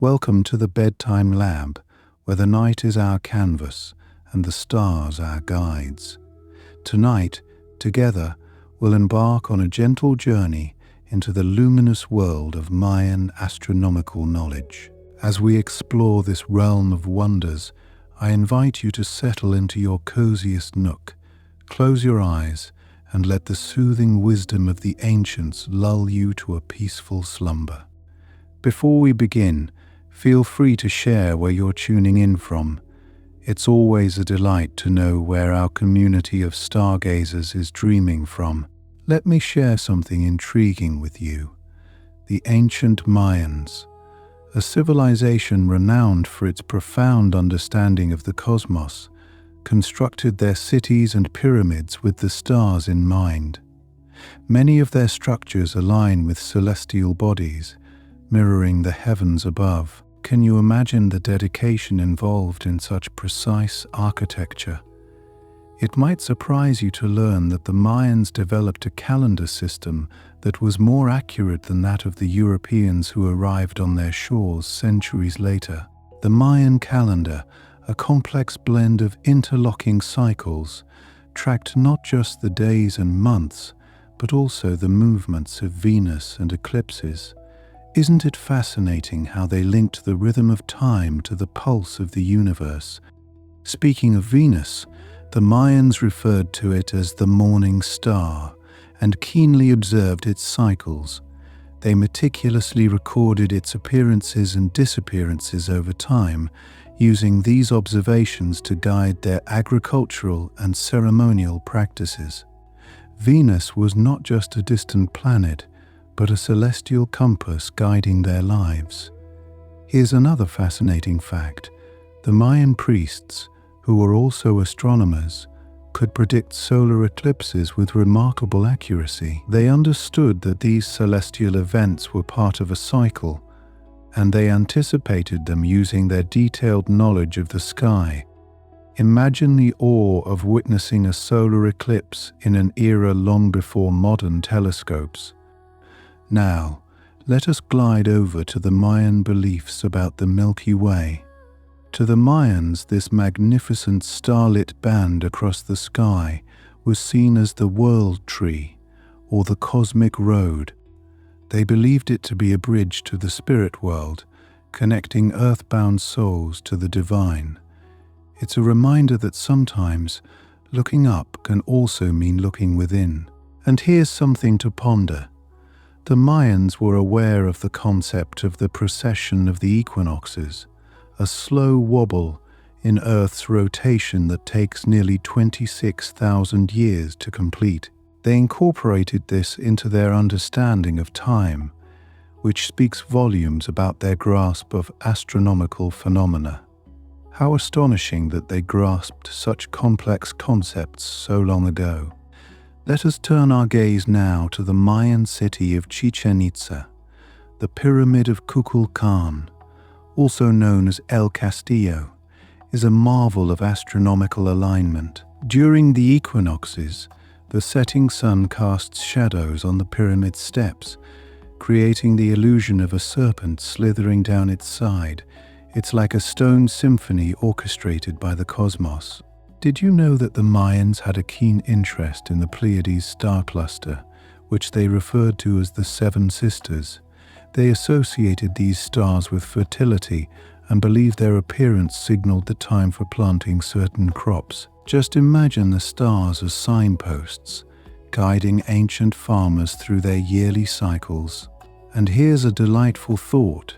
Welcome to the Bedtime Lab, where the night is our canvas and the stars our guides. Tonight, together, we'll embark on a gentle journey into the luminous world of Mayan astronomical knowledge. As we explore this realm of wonders, I invite you to settle into your coziest nook, close your eyes, and let the soothing wisdom of the ancients lull you to a peaceful slumber. Before we begin, feel free to share where you're tuning in from. It's always a delight to know where our community of stargazers is dreaming from. Let me share something intriguing with you. The ancient Mayans, a civilization renowned for its profound understanding of the cosmos, constructed their cities and pyramids with the stars in mind. Many of their structures align with celestial bodies, mirroring the heavens above. Can you imagine the dedication involved in such precise architecture? It might surprise you to learn that the Mayans developed a calendar system that was more accurate than that of the Europeans who arrived on their shores centuries later. The Mayan calendar, a complex blend of interlocking cycles, tracked not just the days and months, but also the movements of Venus and eclipses. Isn't it fascinating how they linked the rhythm of time to the pulse of the universe? Speaking of Venus, the Mayans referred to it as the morning star and keenly observed its cycles. They meticulously recorded its appearances and disappearances over time, using these observations to guide their agricultural and ceremonial practices. Venus was not just a distant planet, but a celestial compass guiding their lives. Here's another fascinating fact. The Mayan priests, who were also astronomers, could predict solar eclipses with remarkable accuracy. They understood that these celestial events were part of a cycle, and they anticipated them using their detailed knowledge of the sky. Imagine the awe of witnessing a solar eclipse in an era long before modern telescopes. Now, let us glide over to the Mayan beliefs about the Milky Way. To the Mayans, this magnificent starlit band across the sky was seen as the world tree, or the cosmic road. They believed it to be a bridge to the spirit world, connecting earthbound souls to the divine. It's a reminder that sometimes looking up can also mean looking within. And here's something to ponder. The Mayans were aware of the concept of the precession of the equinoxes, a slow wobble in Earth's rotation that takes nearly 26,000 years to complete. They incorporated this into their understanding of time, which speaks volumes about their grasp of astronomical phenomena. How astonishing that they grasped such complex concepts so long ago. Let us turn our gaze now to the Mayan city of Chichen Itza, the Pyramid of Kukulkan, also known as El Castillo, is a marvel of astronomical alignment. During the equinoxes, the setting sun casts shadows on the pyramid steps, creating the illusion of a serpent slithering down its side. It's like a stone symphony orchestrated by the cosmos. Did you know that the Mayans had a keen interest in the Pleiades star cluster, which they referred to as the Seven Sisters? They associated these stars with fertility and believed their appearance signaled the time for planting certain crops. Just imagine the stars as signposts, guiding ancient farmers through their yearly cycles. And here's a delightful thought.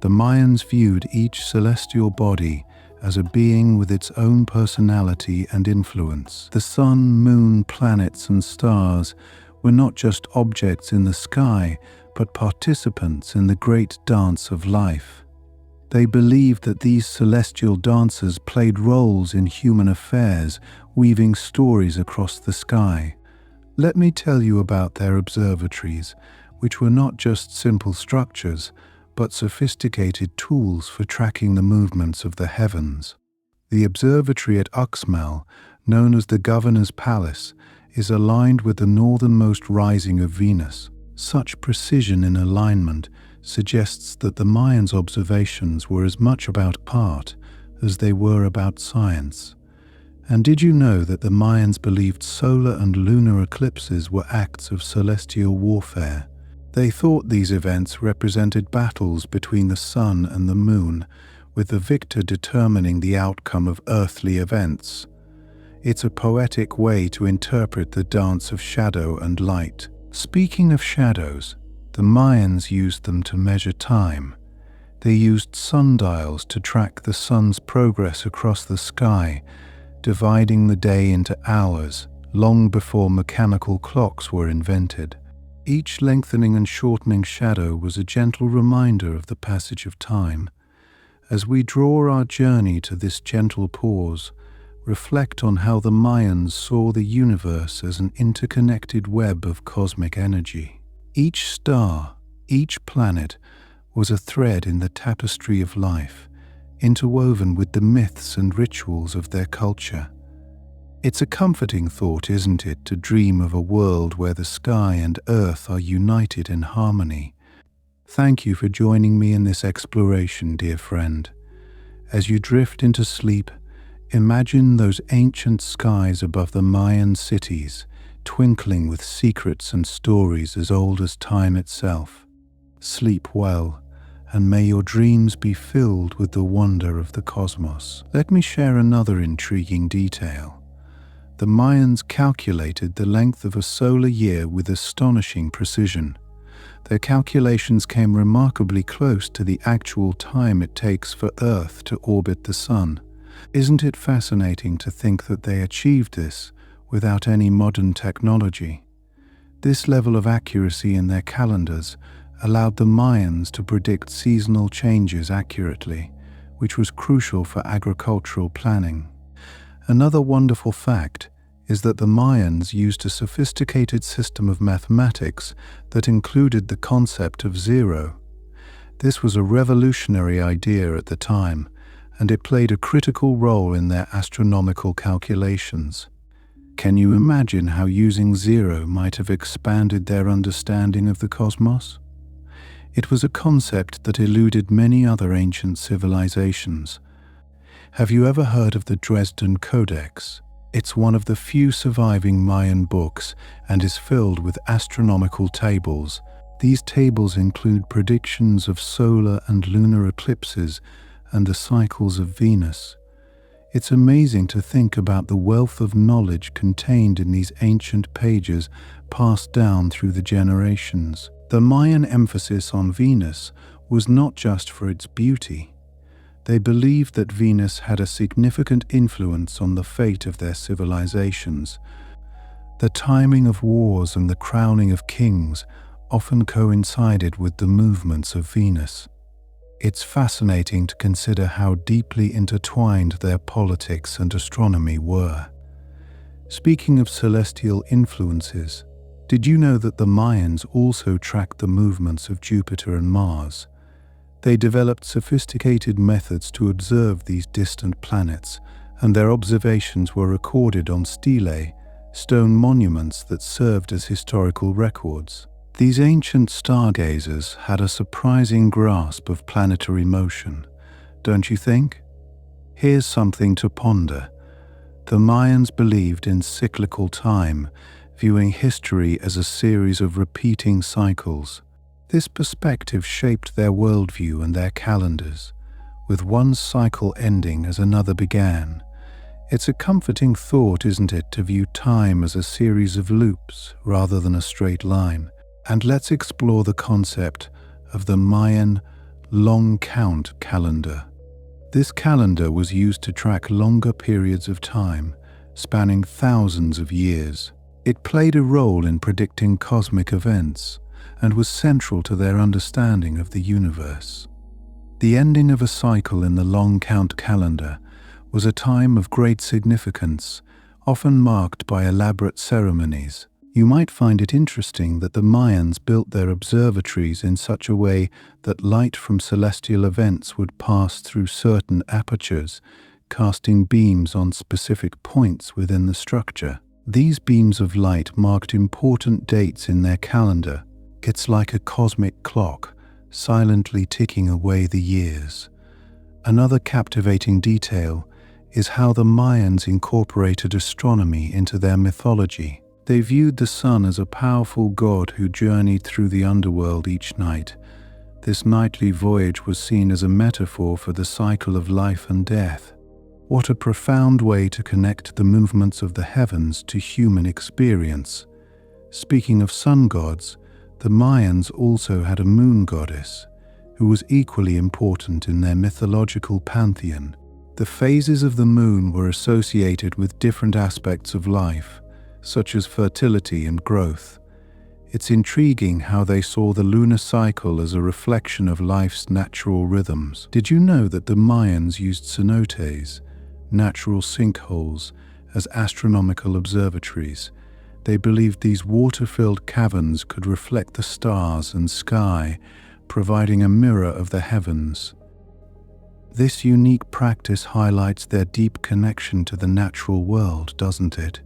The Mayans viewed each celestial body as a being with its own personality and influence. The sun, moon, planets, and stars were not just objects in the sky, but participants in the great dance of life. They believed that these celestial dancers played roles in human affairs, weaving stories across the sky. Let me tell you about their observatories, which were not just simple structures, but sophisticated tools for tracking the movements of the heavens. The observatory at Uxmal, known as the Governor's Palace, is aligned with the northernmost rising of Venus. Such precision in alignment suggests that the Mayans' observations were as much about art as they were about science. And did you know that the Mayans believed solar and lunar eclipses were acts of celestial warfare? They thought these events represented battles between the sun and the moon, with the victor determining the outcome of earthly events. It's a poetic way to interpret the dance of shadow and light. Speaking of shadows, the Mayans used them to measure time. They used sundials to track the sun's progress across the sky, dividing the day into hours, long before mechanical clocks were invented. Each lengthening and shortening shadow was a gentle reminder of the passage of time. As we draw our journey to this gentle pause, reflect on how the Mayans saw the universe as an interconnected web of cosmic energy. Each star, each planet, was a thread in the tapestry of life, interwoven with the myths and rituals of their culture. It's a comforting thought, isn't it, to dream of a world where the sky and earth are united in harmony. Thank you for joining me in this exploration, dear friend. As you drift into sleep, imagine those ancient skies above the Mayan cities, twinkling with secrets and stories as old as time itself. Sleep well, and may your dreams be filled with the wonder of the cosmos. Let me share another intriguing detail. The Mayans calculated the length of a solar year with astonishing precision. Their calculations came remarkably close to the actual time it takes for Earth to orbit the Sun. Isn't it fascinating to think that they achieved this without any modern technology? This level of accuracy in their calendars allowed the Mayans to predict seasonal changes accurately, which was crucial for agricultural planning. Another wonderful fact is that the Mayans used a sophisticated system of mathematics that included the concept of zero. This was a revolutionary idea at the time, and it played a critical role in their astronomical calculations. Can you imagine how using zero might have expanded their understanding of the cosmos? It was a concept that eluded many other ancient civilizations. Have you ever heard of the Dresden Codex? It's one of the few surviving Mayan books and is filled with astronomical tables. These tables include predictions of solar and lunar eclipses and the cycles of Venus. It's amazing to think about the wealth of knowledge contained in these ancient pages passed down through the generations. The Mayan emphasis on Venus was not just for its beauty. They believed that Venus had a significant influence on the fate of their civilizations. The timing of wars and the crowning of kings often coincided with the movements of Venus. It's fascinating to consider how deeply intertwined their politics and astronomy were. Speaking of celestial influences, did you know that the Mayans also tracked the movements of Jupiter and Mars? They developed sophisticated methods to observe these distant planets, and their observations were recorded on stelae, stone monuments that served as historical records. These ancient stargazers had a surprising grasp of planetary motion, don't you think? Here's something to ponder. The Mayans believed in cyclical time, viewing history as a series of repeating cycles. This perspective shaped their worldview and their calendars, with one cycle ending as another began. It's a comforting thought, isn't it, to view time as a series of loops rather than a straight line. And let's explore the concept of the Mayan long count calendar. This calendar was used to track longer periods of time, spanning thousands of years. It played a role in predicting cosmic events and was central to their understanding of the universe. The ending of a cycle in the long count calendar was a time of great significance, often marked by elaborate ceremonies. You might find it interesting that the Mayans built their observatories in such a way that light from celestial events would pass through certain apertures, casting beams on specific points within the structure. These beams of light marked important dates in their calendar. It's like a cosmic clock, silently ticking away the years. Another captivating detail is how the Mayans incorporated astronomy into their mythology. They viewed the sun as a powerful god who journeyed through the underworld each night. This nightly voyage was seen as a metaphor for the cycle of life and death. What a profound way to connect the movements of the heavens to human experience. Speaking of sun gods, the Mayans also had a moon goddess, who was equally important in their mythological pantheon. The phases of the moon were associated with different aspects of life, such as fertility and growth. It's intriguing how they saw the lunar cycle as a reflection of life's natural rhythms. Did you know that the Mayans used cenotes, natural sinkholes, as astronomical observatories? They believed these water-filled caverns could reflect the stars and sky, providing a mirror of the heavens. This unique practice highlights their deep connection to the natural world, doesn't it?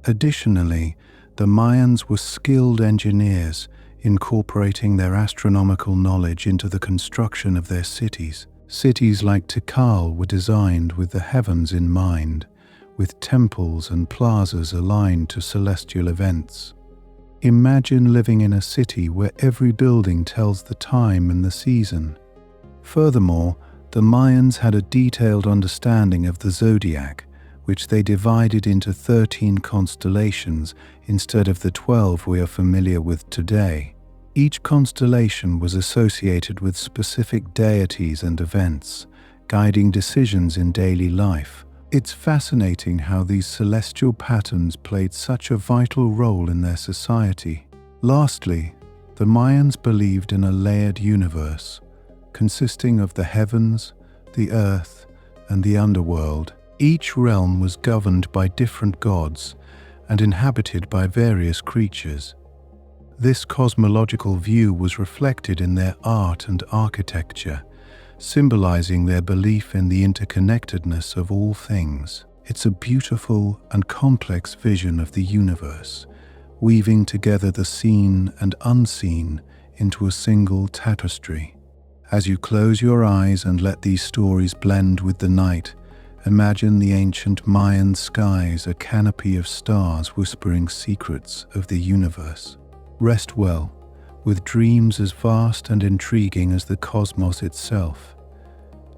Additionally, the Mayans were skilled engineers, incorporating their astronomical knowledge into the construction of their cities. Cities like Tikal were designed with the heavens in mind, with temples and plazas aligned to celestial events. Imagine living in a city where every building tells the time and the season. Furthermore, the Mayans had a detailed understanding of the zodiac, which they divided into 13 constellations instead of the 12 we are familiar with today. Each constellation was associated with specific deities and events, guiding decisions in daily life. It's fascinating how these celestial patterns played such a vital role in their society. Lastly, the Mayans believed in a layered universe, consisting of the heavens, the earth, and the underworld. Each realm was governed by different gods and inhabited by various creatures. This cosmological view was reflected in their art and architecture, symbolizing their belief in the interconnectedness of all things. It's a beautiful and complex vision of the universe, weaving together the seen and unseen into a single tapestry. As you close your eyes and let these stories blend with the night, imagine the ancient Mayan skies, a canopy of stars whispering secrets of the universe. Rest well, with dreams as vast and intriguing as the cosmos itself.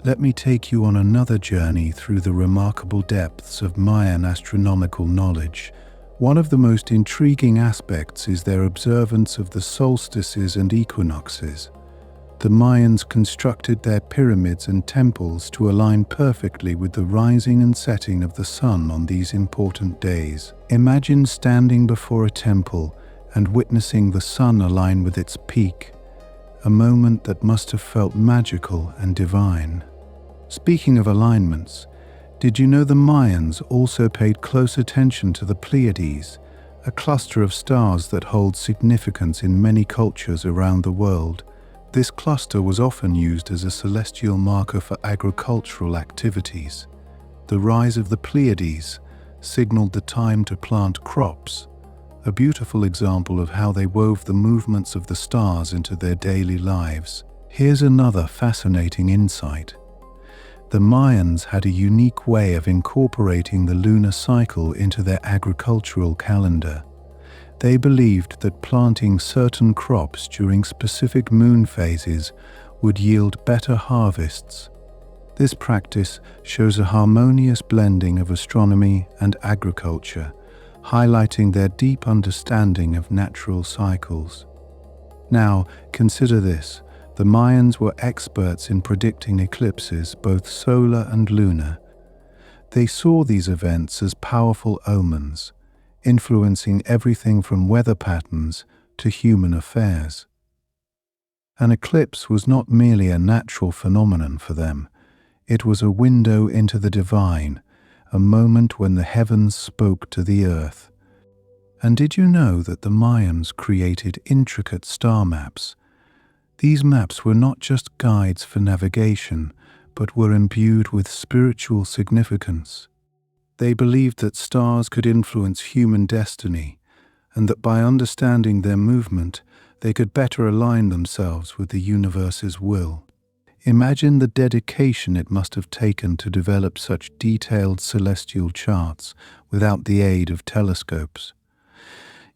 Let me take you on another journey through the remarkable depths of Mayan astronomical knowledge. One of the most intriguing aspects is their observance of the solstices and equinoxes. The Mayans constructed their pyramids and temples to align perfectly with the rising and setting of the sun on these important days. Imagine standing before a temple and witnessing the sun align with its peak, a moment that must have felt magical and divine. Speaking of alignments, did you know the Mayans also paid close attention to the Pleiades, a cluster of stars that holds significance in many cultures around the world? This cluster was often used as a celestial marker for agricultural activities. The rise of the Pleiades signaled the time to plant crops, a beautiful example of how they wove the movements of the stars into their daily lives. Here's another fascinating insight. The Mayans had a unique way of incorporating the lunar cycle into their agricultural calendar. They believed that planting certain crops during specific moon phases would yield better harvests. This practice shows a harmonious blending of astronomy and agriculture, highlighting their deep understanding of natural cycles. Now, consider this. The Mayans were experts in predicting eclipses, both solar and lunar. They saw these events as powerful omens, influencing everything from weather patterns to human affairs. An eclipse was not merely a natural phenomenon for them. It was a window into the divine, a moment when the heavens spoke to the earth. And did you know that the Mayans created intricate star maps? These maps were not just guides for navigation, but were imbued with spiritual significance. They believed that stars could influence human destiny, and that by understanding their movement, they could better align themselves with the universe's will. Imagine the dedication it must have taken to develop such detailed celestial charts without the aid of telescopes.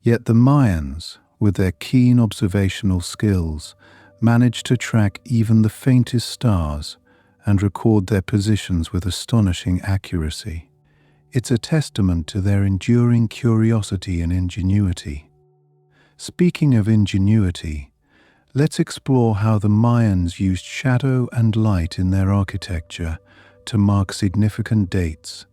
Yet the Mayans, with their keen observational skills, managed to track even the faintest stars and record their positions with astonishing accuracy. It's a testament to their enduring curiosity and ingenuity. Speaking of ingenuity, let's explore how the Mayans used shadow and light in their architecture to mark significant dates.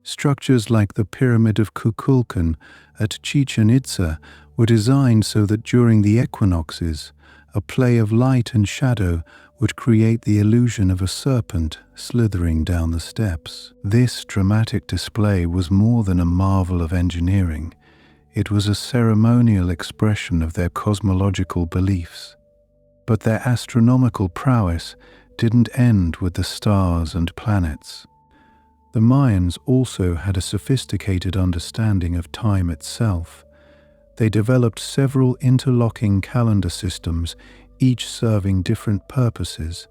Structures like the Pyramid of Kukulkan at Chichen Itza were designed so that during the equinoxes, a play of light and shadow would create the illusion of a serpent slithering down the steps. This dramatic display was more than a marvel of engineering. It was a ceremonial expression of their cosmological beliefs. But their astronomical prowess didn't end with the stars and planets. The Mayans also had a sophisticated understanding of time itself. They developed several interlocking calendar systems, each serving different purposes.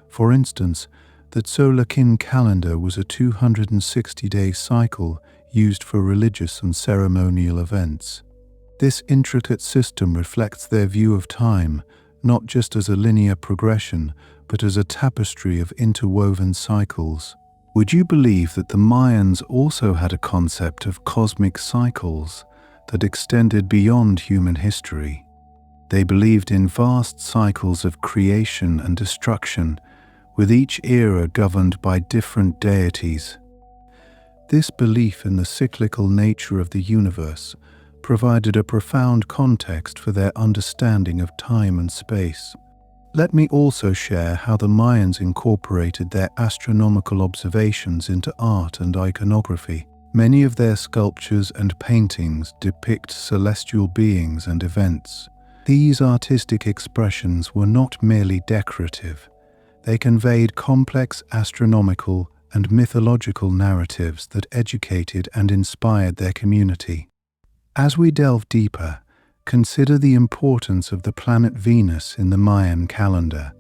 For instance, the Tzolk'in calendar was a 260-day cycle used for religious and ceremonial events. This intricate system reflects their view of time, not just as a linear progression, but as a tapestry of interwoven cycles. Would you believe that the Mayans also had a concept of cosmic cycles that extended beyond human history? They believed in vast cycles of creation and destruction, with each era governed by different deities. This belief in the cyclical nature of the universe provided a profound context for their understanding of time and space. Let me also share how the Mayans incorporated their astronomical observations into art and iconography. Many of their sculptures and paintings depict celestial beings and events. These artistic expressions were not merely decorative. They conveyed complex astronomical and mythological narratives that educated and inspired their community. As we delve deeper, consider the importance of the planet Venus in the Mayan calendar.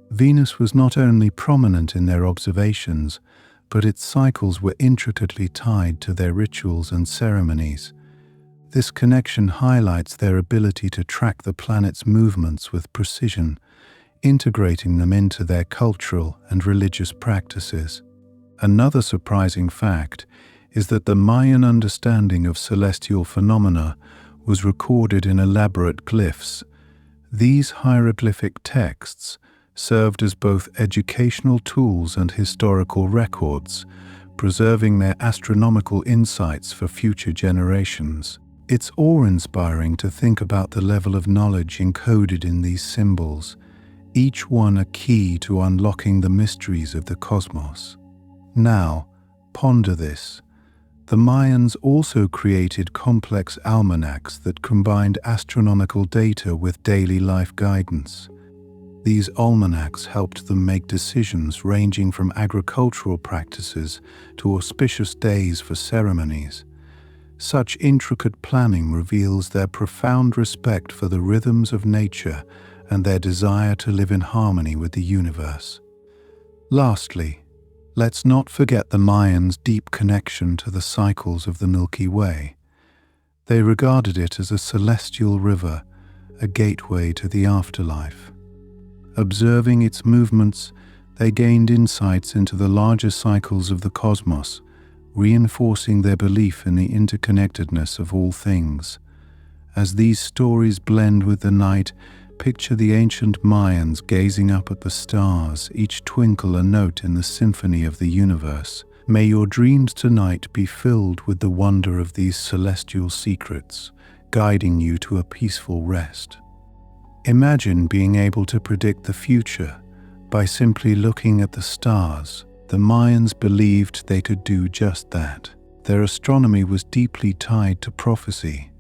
Venus was not only prominent in their observations, but its cycles were intricately tied to their rituals and ceremonies. This connection highlights their ability to track the planet's movements with precision, integrating them into their cultural and religious practices. Another surprising fact is that the Mayan understanding of celestial phenomena was recorded in elaborate glyphs. These hieroglyphic texts served as both educational tools and historical records, preserving their astronomical insights for future generations. It's awe-inspiring to think about the level of knowledge encoded in these symbols, each one a key to unlocking the mysteries of the cosmos. Now, ponder this. The Mayans also created complex almanacs that combined astronomical data with daily life guidance. These almanacs helped them make decisions ranging from agricultural practices to auspicious days for ceremonies. Such intricate planning reveals their profound respect for the rhythms of nature and their desire to live in harmony with the universe. Lastly, let's not forget the Mayans' deep connection to the cycles of the Milky Way. They regarded it as a celestial river, a gateway to the afterlife. Observing its movements, they gained insights into the larger cycles of the cosmos, reinforcing their belief in the interconnectedness of all things. As these stories blend with the night, picture the ancient Mayans gazing up at the stars, each twinkle a note in the symphony of the universe. May your dreams tonight be filled with the wonder of these celestial secrets, guiding you to a peaceful rest. Imagine being able to predict the future by simply looking at the stars. The Mayans believed they could do just that. Their astronomy was deeply tied to prophecy,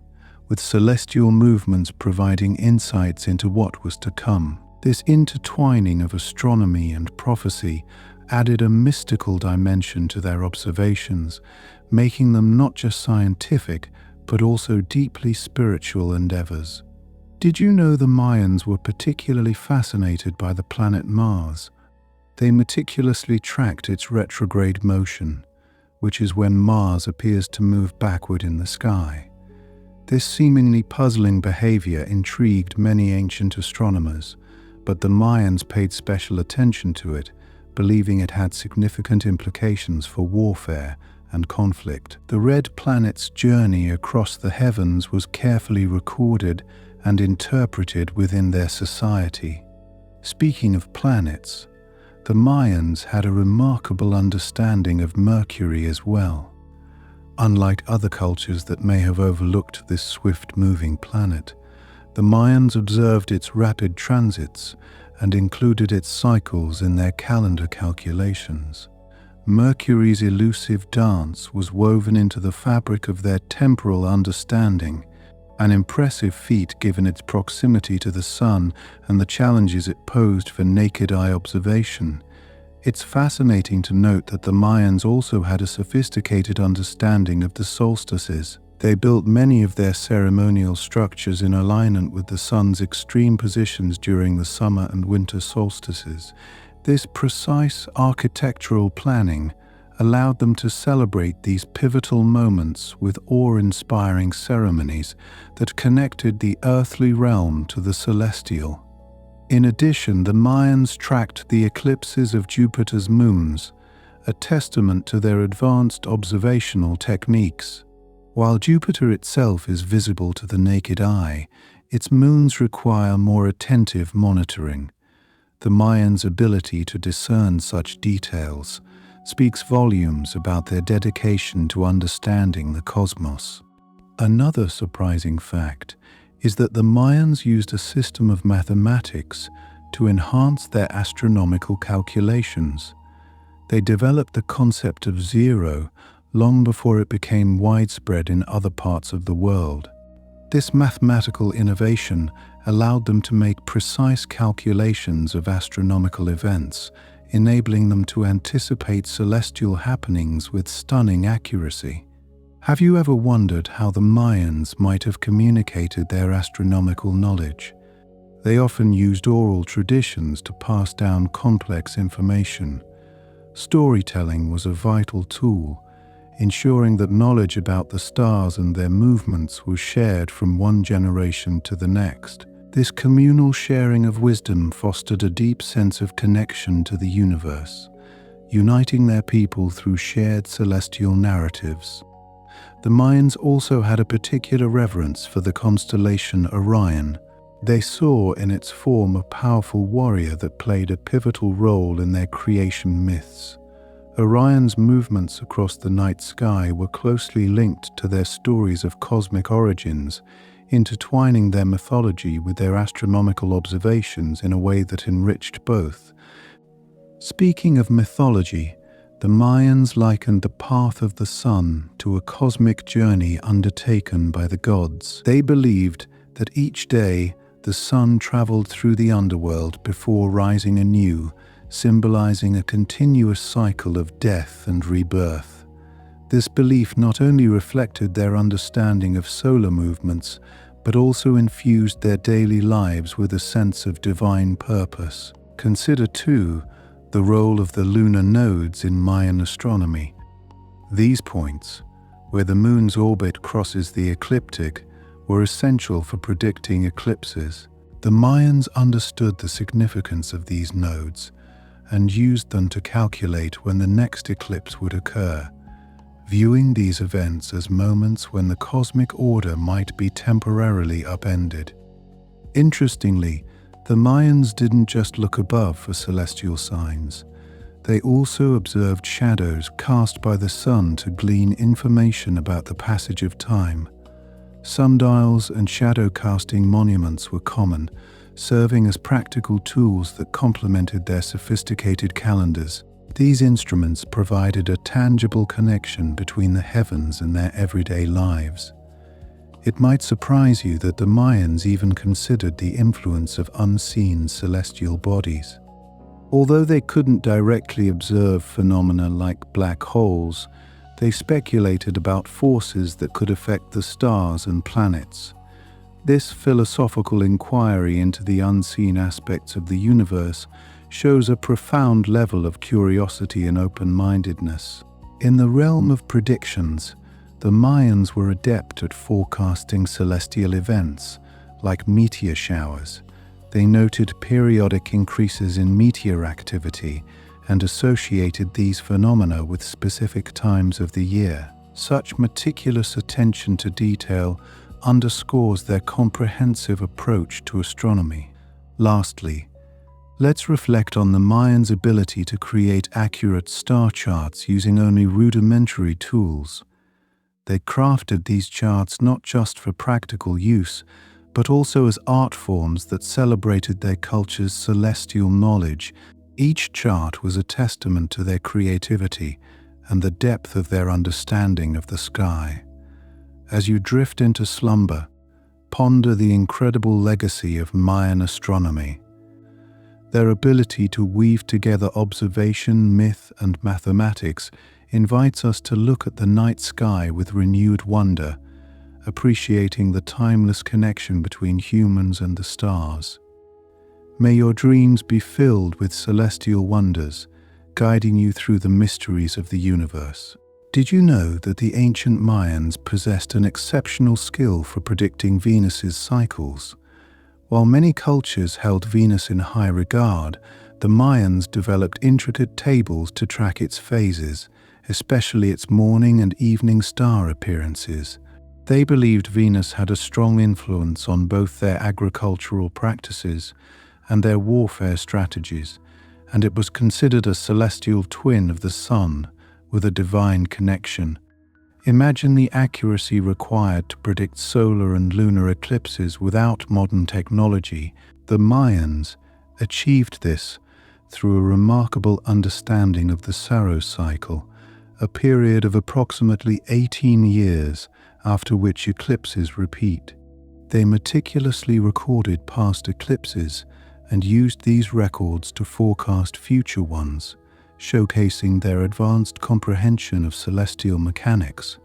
with celestial movements providing insights into what was to come. This intertwining of astronomy and prophecy added a mystical dimension to their observations, making them not just scientific, but also deeply spiritual endeavors. Did you know the Mayans were particularly fascinated by the planet Mars? They meticulously tracked its retrograde motion, which is when Mars appears to move backward in the sky. This seemingly puzzling behavior intrigued many ancient astronomers, but the Mayans paid special attention to it, believing it had significant implications for warfare and conflict. The red planet's journey across the heavens was carefully recorded and interpreted within their society. Speaking of planets, the Mayans had a remarkable understanding of Mercury as well. Unlike other cultures that may have overlooked this swift-moving planet, the Mayans observed its rapid transits and included its cycles in their calendar calculations. Mercury's elusive dance was woven into the fabric of their temporal understanding, an impressive feat given its proximity to the Sun and the challenges it posed for naked-eye observation. It's fascinating to note that the Mayans also had a sophisticated understanding of the solstices. They built many of their ceremonial structures in alignment with the Sun's extreme positions during the summer and winter solstices. This precise architectural planning allowed them to celebrate these pivotal moments with awe-inspiring ceremonies that connected the earthly realm to the celestial. In addition, the Mayans tracked the eclipses of Jupiter's moons, a testament to their advanced observational techniques. While Jupiter itself is visible to the naked eye, its moons require more attentive monitoring. The Mayans' ability to discern such details speaks volumes about their dedication to understanding the cosmos. Another surprising fact is that the Mayans used a system of mathematics to enhance their astronomical calculations. They developed the concept of zero long before it became widespread in other parts of the world. This mathematical innovation allowed them to make precise calculations of astronomical events, enabling them to anticipate celestial happenings with stunning accuracy. Have you ever wondered how the Mayans might have communicated their astronomical knowledge? They often used oral traditions to pass down complex information. Storytelling was a vital tool, ensuring that knowledge about the stars and their movements was shared from one generation to the next. This communal sharing of wisdom fostered a deep sense of connection to the universe, uniting their people through shared celestial narratives. The Mayans also had a particular reverence for the constellation Orion. They saw in its form a powerful warrior that played a pivotal role in their creation myths. Orion's movements across the night sky were closely linked to their stories of cosmic origins, intertwining their mythology with their astronomical observations in a way that enriched both. Speaking of mythology, the Mayans likened the path of the sun to a cosmic journey undertaken by the gods. They believed that each day the sun traveled through the underworld before rising anew, symbolizing a continuous cycle of death and rebirth. This belief not only reflected their understanding of solar movements, but also infused their daily lives with a sense of divine purpose. Consider, too, the role of the lunar nodes in Mayan astronomy. These points, where the moon's orbit crosses the ecliptic, were essential for predicting eclipses. The Mayans understood the significance of these nodes and used them to calculate when the next eclipse would occur, viewing these events as moments when the cosmic order might be temporarily upended. Interestingly, the Mayans didn't just look above for celestial signs. They also observed shadows cast by the sun to glean information about the passage of time. Sundials and shadow-casting monuments were common, serving as practical tools that complemented their sophisticated calendars. These instruments provided a tangible connection between the heavens and their everyday lives. It might surprise you that the Mayans even considered the influence of unseen celestial bodies. Although they couldn't directly observe phenomena like black holes, They speculated about forces that could affect the stars and planets. This philosophical inquiry into the unseen aspects of the universe shows a profound level of curiosity and open-mindedness. In the realm of predictions, the Mayans were adept at forecasting celestial events, like meteor showers. They noted periodic increases in meteor activity and associated these phenomena with specific times of the year. Such meticulous attention to detail underscores their comprehensive approach to astronomy. Lastly, let's reflect on the Mayans' ability to create accurate star charts using only rudimentary tools. They crafted these charts not just for practical use, but also as art forms that celebrated their culture's celestial knowledge. Each chart was a testament to their creativity and the depth of their understanding of the sky. As you drift into slumber, ponder the incredible legacy of Mayan astronomy. Their ability to weave together observation, myth, and mathematics invites us to look at the night sky with renewed wonder, appreciating the timeless connection between humans and the stars. May your dreams be filled with celestial wonders, guiding you through the mysteries of the universe. Did you know that the ancient Mayans possessed an exceptional skill for predicting Venus's cycles? While many cultures held Venus in high regard, the Mayans developed intricate tables to track its phases, especially its morning and evening star appearances. They believed Venus had a strong influence on both their agricultural practices and their warfare strategies, and it was considered a celestial twin of the Sun, with a divine connection. Imagine the accuracy required to predict solar and lunar eclipses without modern technology. The Mayans achieved this through a remarkable understanding of the Saros cycle, a period of approximately 18 years after which eclipses repeat. They meticulously recorded past eclipses and used these records to forecast future ones, showcasing their advanced comprehension of celestial mechanics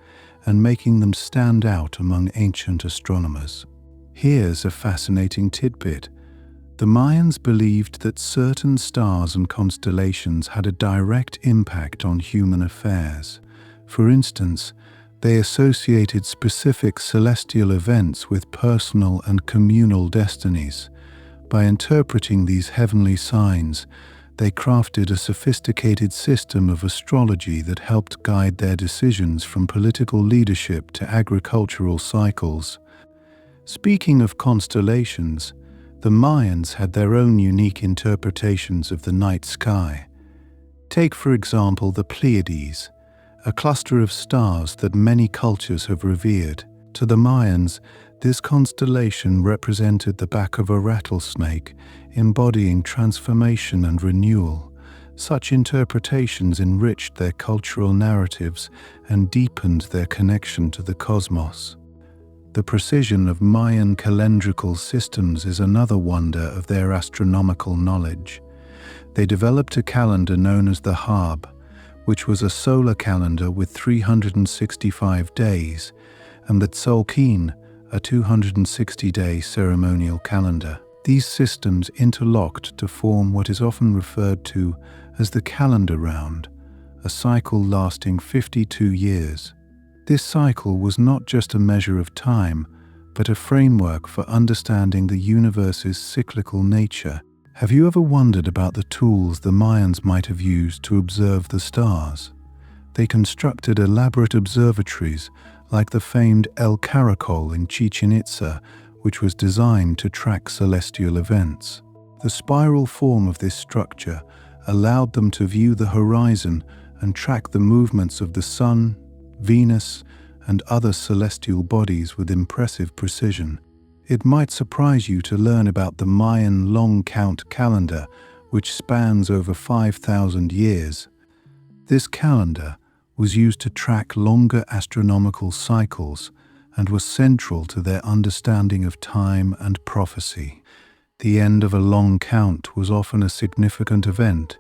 and making them stand out among ancient astronomers. Here's a fascinating tidbit. The Mayans believed that certain stars and constellations had a direct impact on human affairs. For instance, they associated specific celestial events with personal and communal destinies. By interpreting these heavenly signs, they crafted a sophisticated system of astrology that helped guide their decisions from political leadership to agricultural cycles. Speaking of constellations, the Mayans had their own unique interpretations of the night sky. Take, for example, the Pleiades, a cluster of stars that many cultures have revered. To the Mayans, this constellation represented the back of a rattlesnake, embodying transformation and renewal. Such interpretations enriched their cultural narratives and deepened their connection to the cosmos. The precision of Mayan calendrical systems is another wonder of their astronomical knowledge. They developed a calendar known as the Hab, which was a solar calendar with 365 days, and the Tzolk'in, a 260-day ceremonial calendar. These systems interlocked to form what is often referred to as the calendar round, a cycle lasting 52 years. This cycle was not just a measure of time, but a framework for understanding the universe's cyclical nature. Have you ever wondered about the tools the Mayans might have used to observe the stars? They constructed elaborate observatories like the famed El Caracol in Chichen Itza, which was designed to track celestial events. The spiral form of this structure allowed them to view the horizon and track the movements of the Sun, Venus, and other celestial bodies with impressive precision. It might surprise you to learn about the Mayan long count calendar, which spans over 5,000 years. This calendar was used to track longer astronomical cycles and was central to their understanding of time and prophecy. The end of a long count was often a significant event,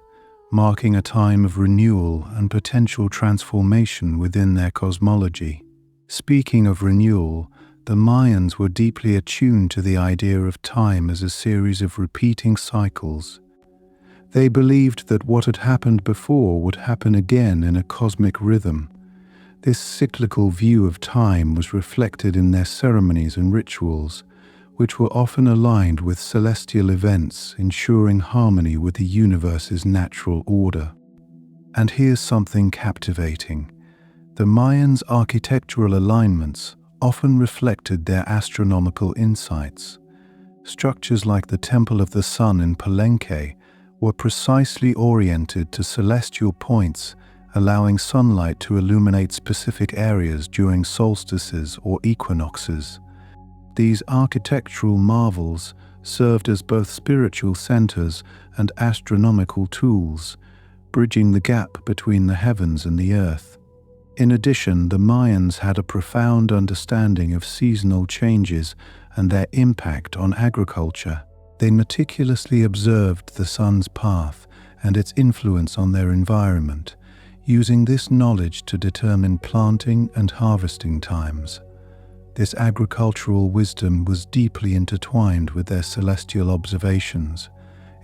marking a time of renewal and potential transformation within their cosmology. Speaking of renewal, the Mayans were deeply attuned to the idea of time as a series of repeating cycles. They believed that what had happened before would happen again in a cosmic rhythm. This cyclical view of time was reflected in their ceremonies and rituals, which were often aligned with celestial events, ensuring harmony with the universe's natural order. And here's something captivating. The Mayans' architectural alignments often reflected their astronomical insights. Structures like the Temple of the Sun in Palenque were precisely oriented to celestial points, allowing sunlight to illuminate specific areas during solstices or equinoxes. These architectural marvels served as both spiritual centers and astronomical tools, bridging the gap between the heavens and the earth. In addition, the Mayans had a profound understanding of seasonal changes and their impact on agriculture. They meticulously observed the sun's path and its influence on their environment, using this knowledge to determine planting and harvesting times. This agricultural wisdom was deeply intertwined with their celestial observations,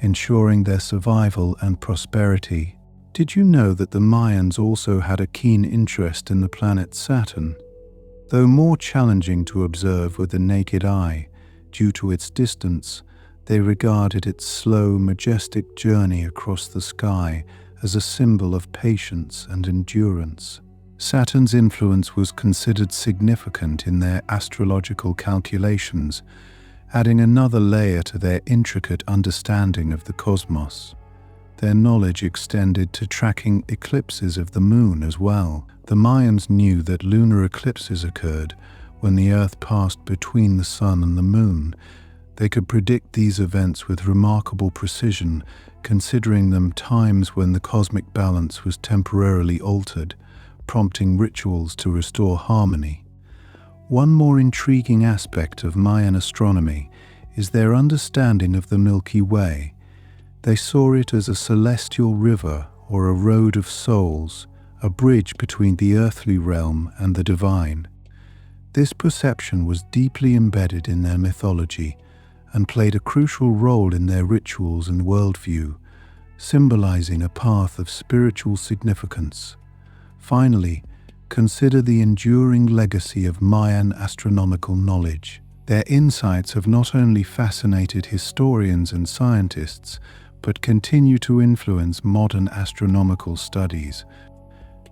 ensuring their survival and prosperity. Did you know that the Mayans also had a keen interest in the planet Saturn? Though more challenging to observe with the naked eye due to its distance, they regarded its slow, majestic journey across the sky as a symbol of patience and endurance. Saturn's influence was considered significant in their astrological calculations, adding another layer to their intricate understanding of the cosmos. Their knowledge extended to tracking eclipses of the moon as well. The Mayans knew that lunar eclipses occurred when the Earth passed between the sun and the moon. They could predict these events with remarkable precision, considering them times when the cosmic balance was temporarily altered, prompting rituals to restore harmony. One more intriguing aspect of Mayan astronomy is their understanding of the Milky Way. They saw it as a celestial river or a road of souls, a bridge between the earthly realm and the divine. This perception was deeply embedded in their mythology and played a crucial role in their rituals and worldview, symbolizing a path of spiritual significance. Finally, consider the enduring legacy of Mayan astronomical knowledge. Their insights have not only fascinated historians and scientists, but continue to influence modern astronomical studies.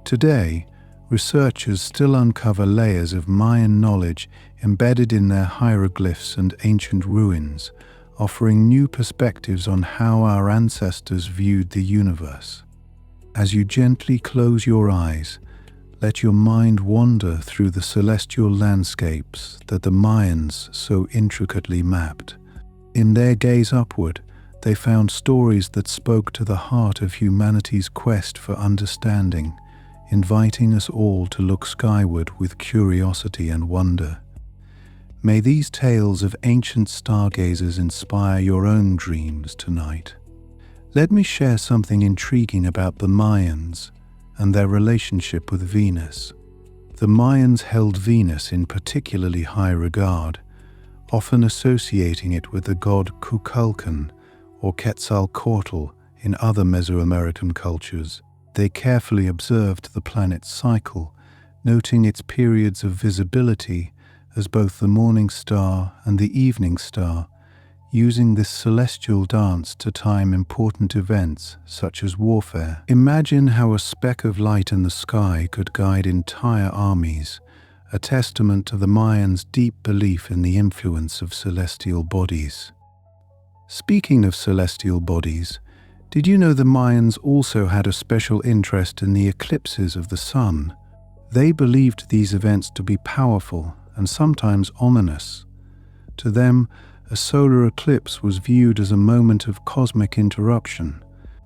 Today, researchers still uncover layers of Mayan knowledge embedded in their hieroglyphs and ancient ruins, offering new perspectives on how our ancestors viewed the universe. As you gently close your eyes, let your mind wander through the celestial landscapes that the Mayans so intricately mapped. In their gaze upward, they found stories that spoke to the heart of humanity's quest for understanding, inviting us all to look skyward with curiosity and wonder. May these tales of ancient stargazers inspire your own dreams tonight. Let me share something intriguing about the Mayans and their relationship with Venus. The Mayans held Venus in particularly high regard, often associating it with the god Kukulkan or Quetzalcoatl in other Mesoamerican cultures. They carefully observed the planet's cycle, noting its periods of visibility as both the morning star and the evening star, using this celestial dance to time important events such as warfare. Imagine how a speck of light in the sky could guide entire armies, a testament to the Mayans' deep belief in the influence of celestial bodies. Speaking of celestial bodies, did you know the Mayans also had a special interest in the eclipses of the sun? They believed these events to be powerful and sometimes ominous. To them, a solar eclipse was viewed as a moment of cosmic interruption.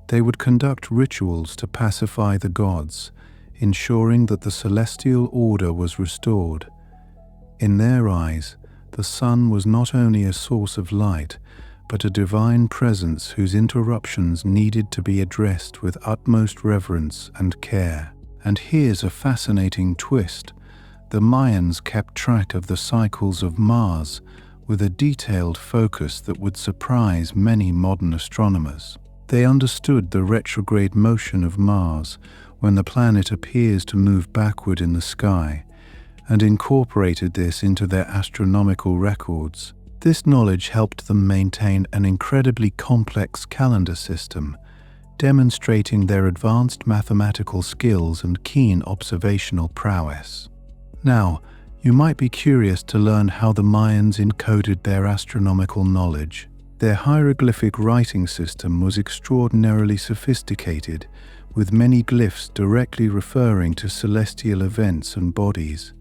They would conduct rituals to pacify the gods, ensuring that the celestial order was restored. In their eyes, the sun was not only a source of light, but a divine presence whose interruptions needed to be addressed with utmost reverence and care. And here's a fascinating twist. The Mayans kept track of the cycles of Mars with a detailed focus that would surprise many modern astronomers. They understood the retrograde motion of Mars when the planet appears to move backward in the sky, and incorporated this into their astronomical records. This knowledge helped them maintain an incredibly complex calendar system, demonstrating their advanced mathematical skills and keen observational prowess. Now, you might be curious to learn how the Mayans encoded their astronomical knowledge. Their hieroglyphic writing system was extraordinarily sophisticated, with many glyphs directly referring to celestial events and bodies.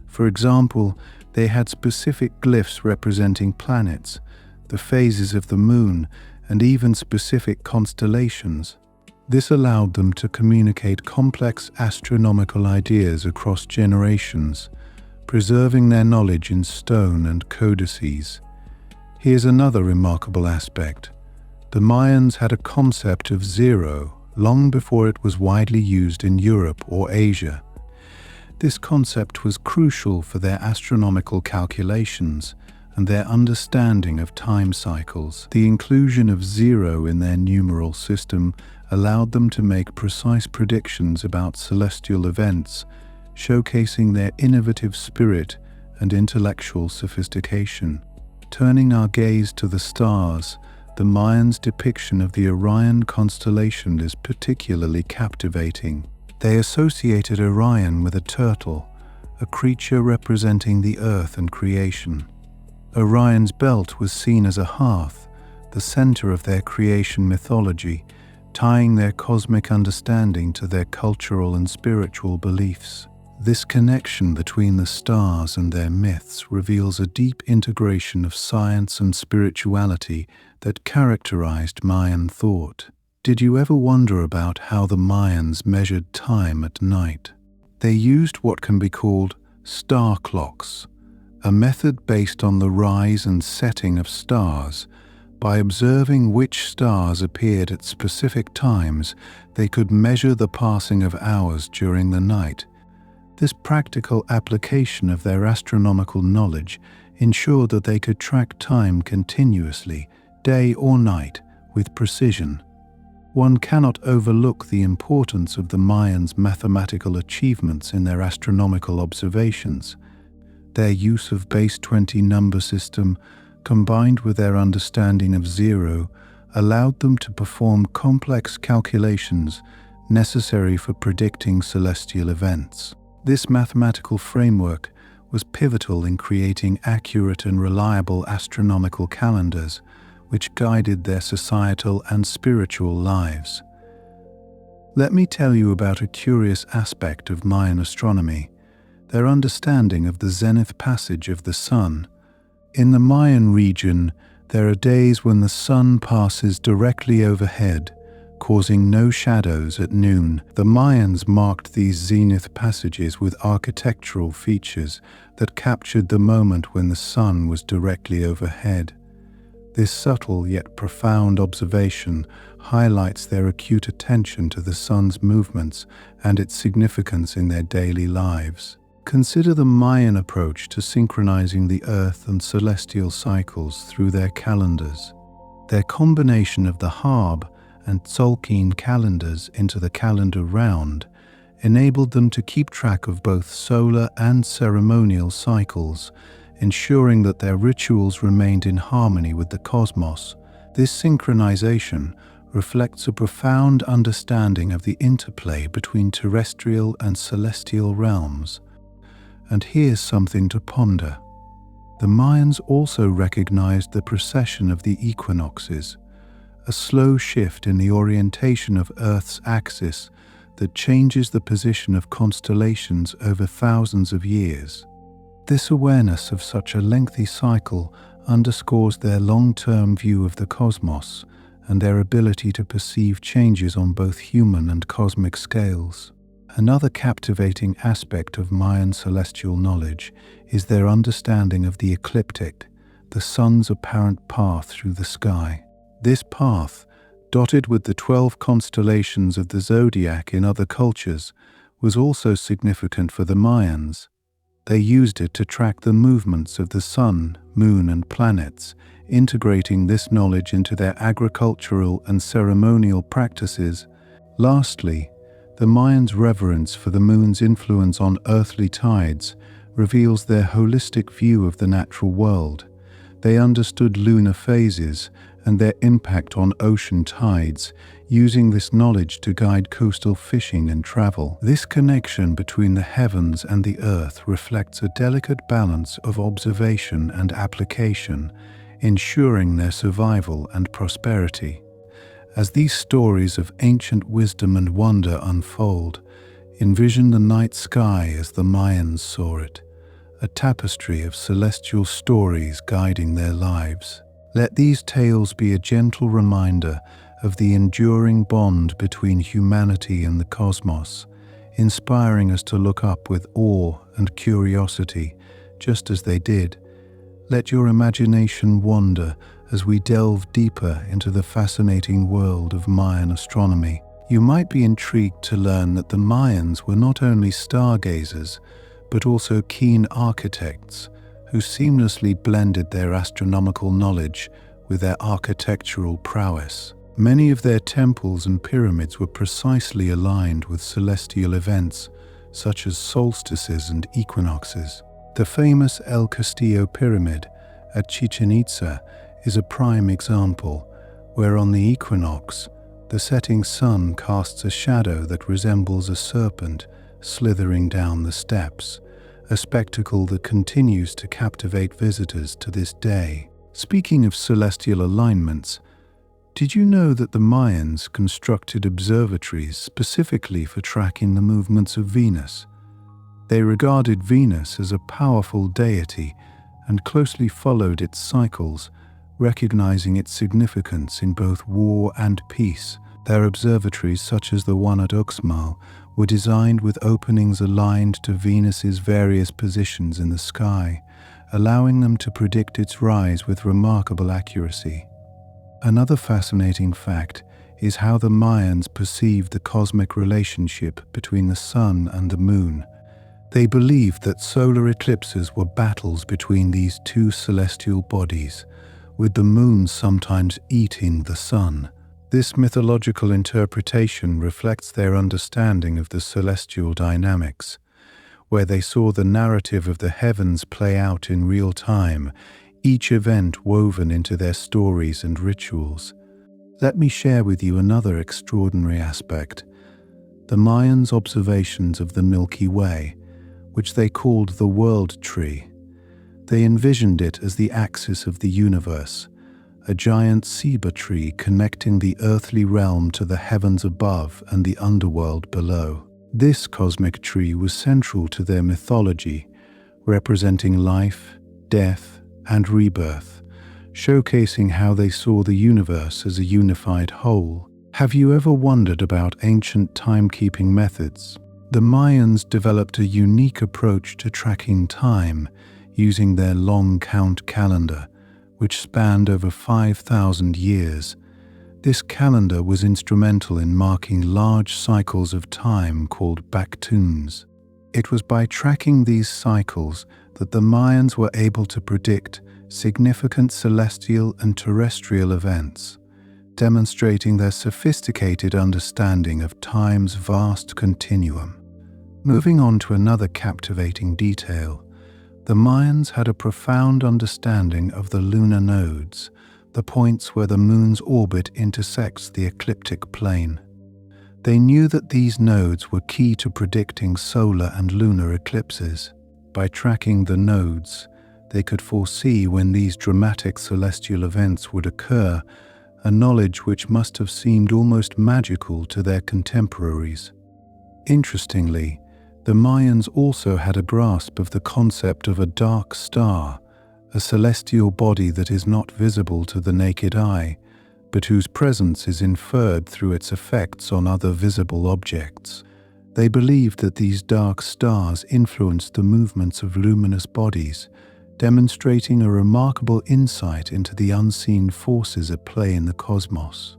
For example, they had specific glyphs representing planets, the phases of the moon, and even specific constellations. This allowed them to communicate complex astronomical ideas across generations, preserving their knowledge in stone and codices. Here's another remarkable aspect. The Mayans had a concept of zero long before it was widely used in Europe or Asia. This concept was crucial for their astronomical calculations and their understanding of time cycles. The inclusion of zero in their numeral system allowed them to make precise predictions about celestial events, showcasing their innovative spirit and intellectual sophistication. Turning our gaze to the stars, the Mayans' depiction of the Orion constellation is particularly captivating. They associated Orion with a turtle, a creature representing the earth and creation. Orion's belt was seen as a hearth, the center of their creation mythology, tying their cosmic understanding to their cultural and spiritual beliefs. This connection between the stars and their myths reveals a deep integration of science and spirituality that characterized Mayan thought. Did you ever wonder about how the Mayans measured time at night? They used what can be called star clocks, a method based on the rise and setting of stars. By observing which stars appeared at specific times, they could measure the passing of hours during the night. This practical application of their astronomical knowledge ensured that they could track time continuously, day or night, with precision. One cannot overlook the importance of the Mayans' mathematical achievements in their astronomical observations. Their use of base 20 number system, combined with their understanding of zero, allowed them to perform complex calculations necessary for predicting celestial events. This mathematical framework was pivotal in creating accurate and reliable astronomical calendars, which guided their societal and spiritual lives. Let me tell you about a curious aspect of Mayan astronomy, their understanding of the zenith passage of the sun. In the Mayan region, there are days when the sun passes directly overhead, causing no shadows at noon. The Mayans marked these zenith passages with architectural features that captured the moment when the sun was directly overhead. This subtle yet profound observation highlights their acute attention to the sun's movements and its significance in their daily lives. Consider the Mayan approach to synchronizing the earth and celestial cycles through their calendars. Their combination of the Harb and Tzolk'in calendars into the calendar round enabled them to keep track of both solar and ceremonial cycles, ensuring that their rituals remained in harmony with the cosmos. This synchronization reflects a profound understanding of the interplay between terrestrial and celestial realms. And here's something to ponder. The Mayans also recognized the precession of the equinoxes, a slow shift in the orientation of Earth's axis that changes the position of constellations over thousands of years. This awareness of such a lengthy cycle underscores their long-term view of the cosmos and their ability to perceive changes on both human and cosmic scales. Another captivating aspect of Mayan celestial knowledge is their understanding of the ecliptic, the sun's apparent path through the sky. This path, dotted with the 12 constellations of the zodiac in other cultures, was also significant for the Mayans. They used it to track the movements of the sun, moon, and planets, integrating this knowledge into their agricultural and ceremonial practices. Lastly, the Mayans' reverence for the moon's influence on earthly tides reveals their holistic view of the natural world. They understood lunar phases and their impact on ocean tides, using this knowledge to guide coastal fishing and travel. This connection between the heavens and the earth reflects a delicate balance of observation and application, ensuring their survival and prosperity. As these stories of ancient wisdom and wonder unfold, envision the night sky as the Mayans saw it, a tapestry of celestial stories guiding their lives. Let these tales be a gentle reminder of the enduring bond between humanity and the cosmos, inspiring us to look up with awe and curiosity, just as they did. Let your imagination wander as we delve deeper into the fascinating world of Mayan astronomy. You might be intrigued to learn that the Mayans were not only stargazers, but also keen architects who seamlessly blended their astronomical knowledge with their architectural prowess. Many of their temples and pyramids were precisely aligned with celestial events, such as solstices and equinoxes. The famous El Castillo Pyramid at Chichen Itza is a prime example, where on the equinox, the setting sun casts a shadow that resembles a serpent slithering down the steps, a spectacle that continues to captivate visitors to this day. Speaking of celestial alignments, did you know that the Mayans constructed observatories specifically for tracking the movements of Venus? They regarded Venus as a powerful deity and closely followed its cycles, recognizing its significance in both war and peace. Their observatories, such as the one at Uxmal, were designed with openings aligned to Venus's various positions in the sky, allowing them to predict its rise with remarkable accuracy. Another fascinating fact is how the Mayans perceived the cosmic relationship between the sun and the moon. They believed that solar eclipses were battles between these two celestial bodies, with the moon sometimes eating the sun. This mythological interpretation reflects their understanding of the celestial dynamics, where they saw the narrative of the heavens play out in real time, each event woven into their stories and rituals. Let me share with you another extraordinary aspect: the Mayans' observations of the Milky Way, which they called the World Tree. They envisioned it as the axis of the universe, a giant ceiba tree connecting the earthly realm to the heavens above and the underworld below. This cosmic tree was central to their mythology, representing life, death, and rebirth, showcasing how they saw the universe as a unified whole. Have you ever wondered about ancient timekeeping methods? The Mayans developed a unique approach to tracking time using their long count calendar, which spanned over 5,000 years. This calendar was instrumental in marking large cycles of time called baktuns. It was by tracking these cycles that the Mayans were able to predict significant celestial and terrestrial events, demonstrating their sophisticated understanding of time's vast continuum. Moving on to another captivating detail, the Mayans had a profound understanding of the lunar nodes, the points where the moon's orbit intersects the ecliptic plane. They knew that these nodes were key to predicting solar and lunar eclipses. By tracking the nodes, they could foresee when these dramatic celestial events would occur, a knowledge which must have seemed almost magical to their contemporaries. Interestingly, the Mayans also had a grasp of the concept of a dark star, a celestial body that is not visible to the naked eye, but whose presence is inferred through its effects on other visible objects. They believed that these dark stars influenced the movements of luminous bodies, demonstrating a remarkable insight into the unseen forces at play in the cosmos.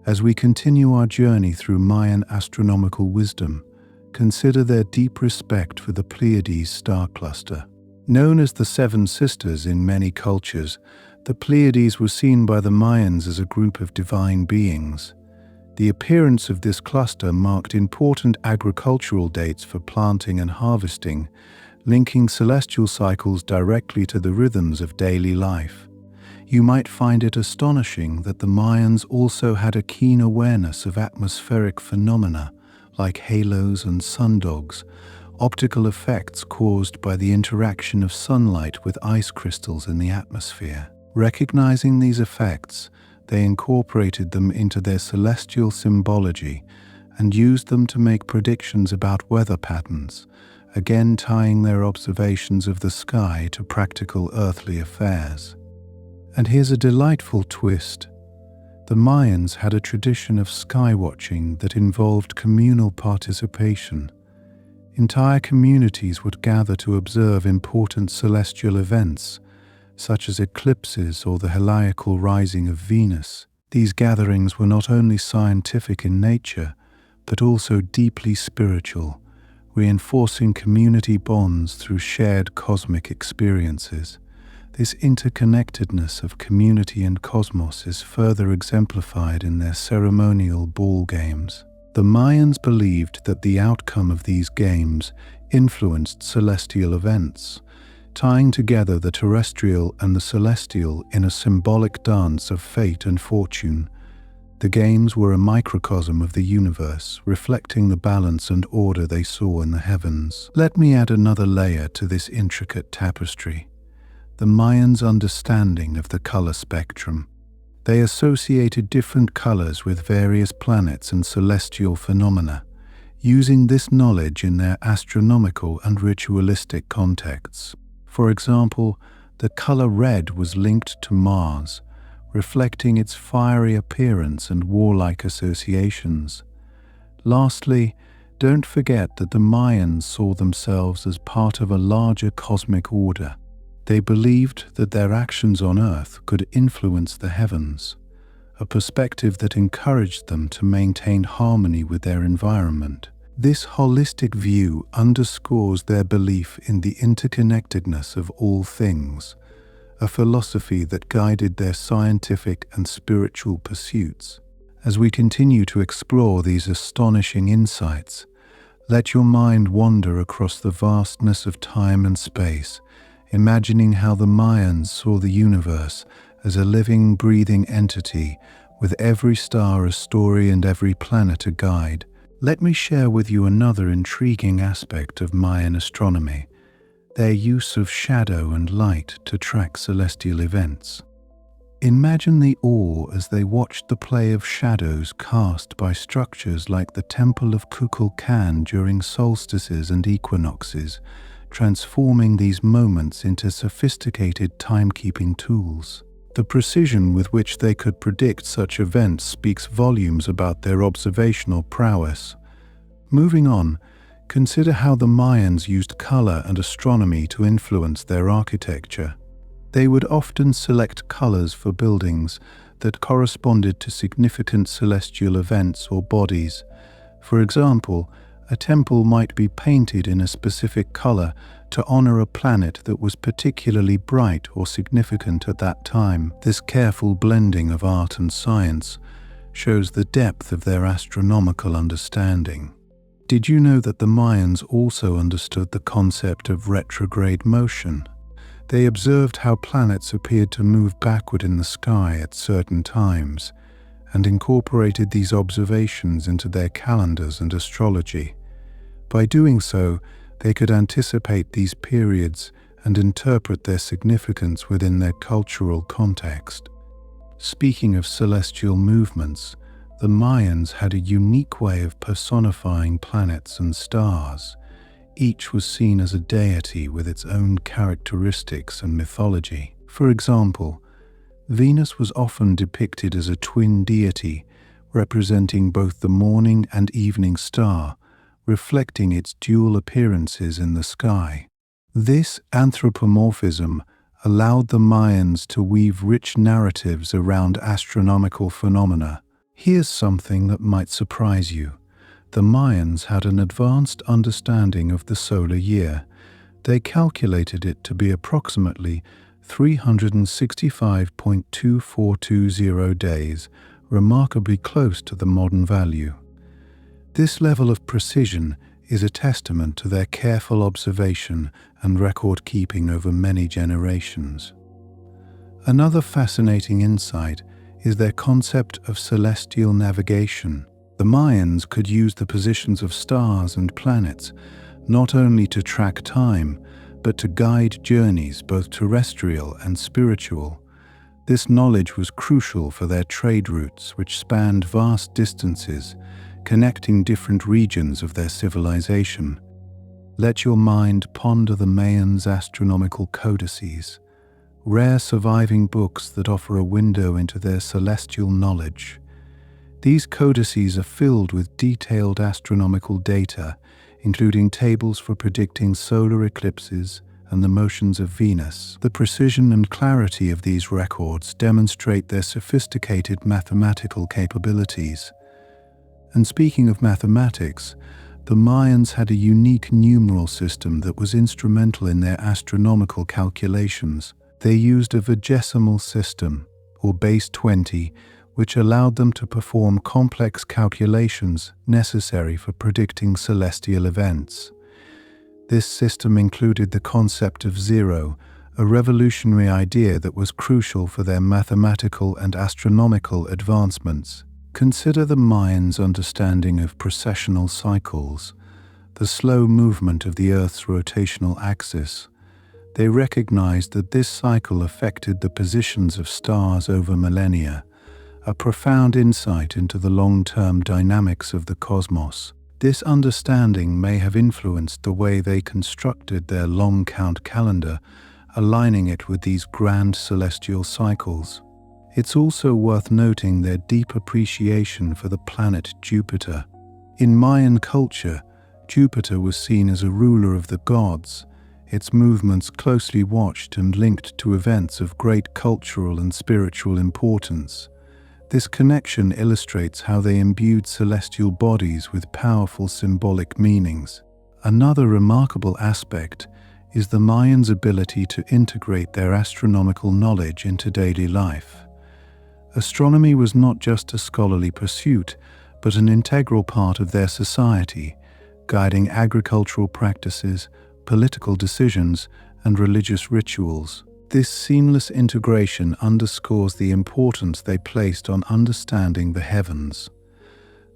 As we continue our journey through Mayan astronomical wisdom, consider their deep respect for the Pleiades star cluster. Known as the Seven Sisters in many cultures, the Pleiades were seen by the Mayans as a group of divine beings. The appearance of this cluster marked important agricultural dates for planting and harvesting, linking celestial cycles directly to the rhythms of daily life. You might find it astonishing that the Mayans also had a keen awareness of atmospheric phenomena like halos and sundogs, optical effects caused by the interaction of sunlight with ice crystals in the atmosphere. Recognizing these effects, they incorporated them into their celestial symbology and used them to make predictions about weather patterns, again tying their observations of the sky to practical earthly affairs. And here's a delightful twist. The Mayans had a tradition of skywatching that involved communal participation. Entire communities would gather to observe important celestial events, such as eclipses or the heliacal rising of Venus. These gatherings were not only scientific in nature, but also deeply spiritual, reinforcing community bonds through shared cosmic experiences. This interconnectedness of community and cosmos is further exemplified in their ceremonial ball games. The Mayans believed that the outcome of these games influenced celestial events, tying together the terrestrial and the celestial in a symbolic dance of fate and fortune. The games were a microcosm of the universe, reflecting the balance and order they saw in the heavens. Let me add another layer to this intricate tapestry: the Mayans' understanding of the color spectrum. They associated different colors with various planets and celestial phenomena, using this knowledge in their astronomical and ritualistic contexts. For example, the color red was linked to Mars, reflecting its fiery appearance and warlike associations. Lastly, don't forget that the Mayans saw themselves as part of a larger cosmic order. They believed that their actions on Earth could influence the heavens, a perspective that encouraged them to maintain harmony with their environment. This holistic view underscores their belief in the interconnectedness of all things, a philosophy that guided their scientific and spiritual pursuits. As we continue to explore these astonishing insights, let your mind wander across the vastness of time and space, imagining how the Mayans saw the universe as a living, breathing entity, with every star a story and every planet a guide. Let me share with you another intriguing aspect of Mayan astronomy: their use of shadow and light to track celestial events. Imagine the awe as they watched the play of shadows cast by structures like the Temple of Kukulkan during solstices and equinoxes, transforming these moments into sophisticated timekeeping tools. The precision with which they could predict such events speaks volumes about their observational prowess. Moving on, consider how the Mayans used color and astronomy to influence their architecture. They would often select colors for buildings that corresponded to significant celestial events or bodies. For example, a temple might be painted in a specific color to honor a planet that was particularly bright or significant at that time. This careful blending of art and science shows the depth of their astronomical understanding. Did you know that the Mayans also understood the concept of retrograde motion? They observed how planets appeared to move backward in the sky at certain times, and incorporated these observations into their calendars and astrology. By doing so, they could anticipate these periods and interpret their significance within their cultural context. Speaking of celestial movements, the Mayans had a unique way of personifying planets and stars. Each was seen as a deity with its own characteristics and mythology. For example, Venus was often depicted as a twin deity, representing both the morning and evening star, reflecting its dual appearances in the sky. This anthropomorphism allowed the Mayans to weave rich narratives around astronomical phenomena. Here's something that might surprise you. The Mayans had an advanced understanding of the solar year. They calculated it to be approximately 365.2420 days, remarkably close to the modern value. This level of precision is a testament to their careful observation and record-keeping over many generations. Another fascinating insight is their concept of celestial navigation. The Mayans could use the positions of stars and planets not only to track time, but to guide journeys both terrestrial and spiritual. This knowledge was crucial for their trade routes, which spanned vast distances, connecting different regions of their civilization. Let your mind ponder the Mayans' astronomical codices, rare surviving books that offer a window into their celestial knowledge. These codices are filled with detailed astronomical data, including tables for predicting solar eclipses and the motions of Venus. The precision and clarity of these records demonstrate their sophisticated mathematical capabilities. And speaking of mathematics, the Mayans had a unique numeral system that was instrumental in their astronomical calculations. They used a vigesimal system, or base 20, which allowed them to perform complex calculations necessary for predicting celestial events. This system included the concept of zero, a revolutionary idea that was crucial for their mathematical and astronomical advancements. Consider the Mayans' understanding of precessional cycles, the slow movement of the Earth's rotational axis. They recognized that this cycle affected the positions of stars over millennia, a profound insight into the long-term dynamics of the cosmos. This understanding may have influenced the way they constructed their long-count calendar, aligning it with these grand celestial cycles. It's also worth noting their deep appreciation for the planet Jupiter. In Mayan culture, Jupiter was seen as a ruler of the gods, its movements closely watched and linked to events of great cultural and spiritual importance. This connection illustrates how they imbued celestial bodies with powerful symbolic meanings. Another remarkable aspect is the Mayans' ability to integrate their astronomical knowledge into daily life. Astronomy was not just a scholarly pursuit, but an integral part of their society, guiding agricultural practices, political decisions, and religious rituals. This seamless integration underscores the importance they placed on understanding the heavens.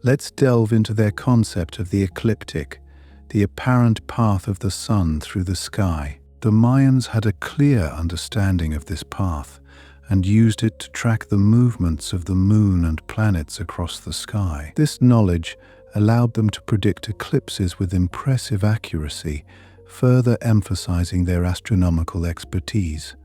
Let's delve into their concept of the ecliptic, the apparent path of the sun through the sky. The Mayans had a clear understanding of this path and used it to track the movements of the moon and planets across the sky. This knowledge allowed them to predict eclipses with impressive accuracy, further emphasizing their astronomical expertise.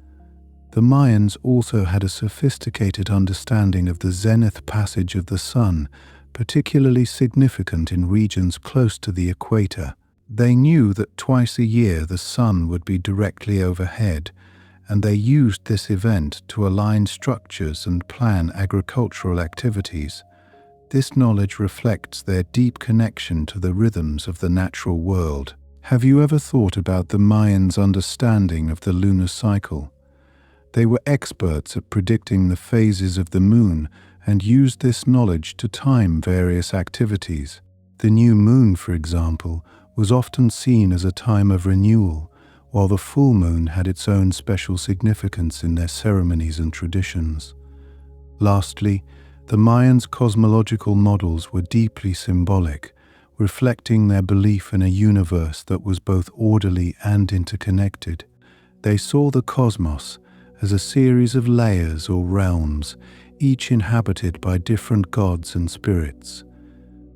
The Mayans also had a sophisticated understanding of the zenith passage of the sun, particularly significant in regions close to the equator. They knew that twice a year the sun would be directly overhead, and they used this event to align structures and plan agricultural activities. This knowledge reflects their deep connection to the rhythms of the natural world. Have you ever thought about the Mayans' understanding of the lunar cycle? They were experts at predicting the phases of the moon and used this knowledge to time various activities. The new moon, for example, was often seen as a time of renewal, while the full moon had its own special significance in their ceremonies and traditions. Lastly, the Mayans' cosmological models were deeply symbolic, reflecting their belief in a universe that was both orderly and interconnected. They saw the cosmos as a series of layers or realms, each inhabited by different gods and spirits.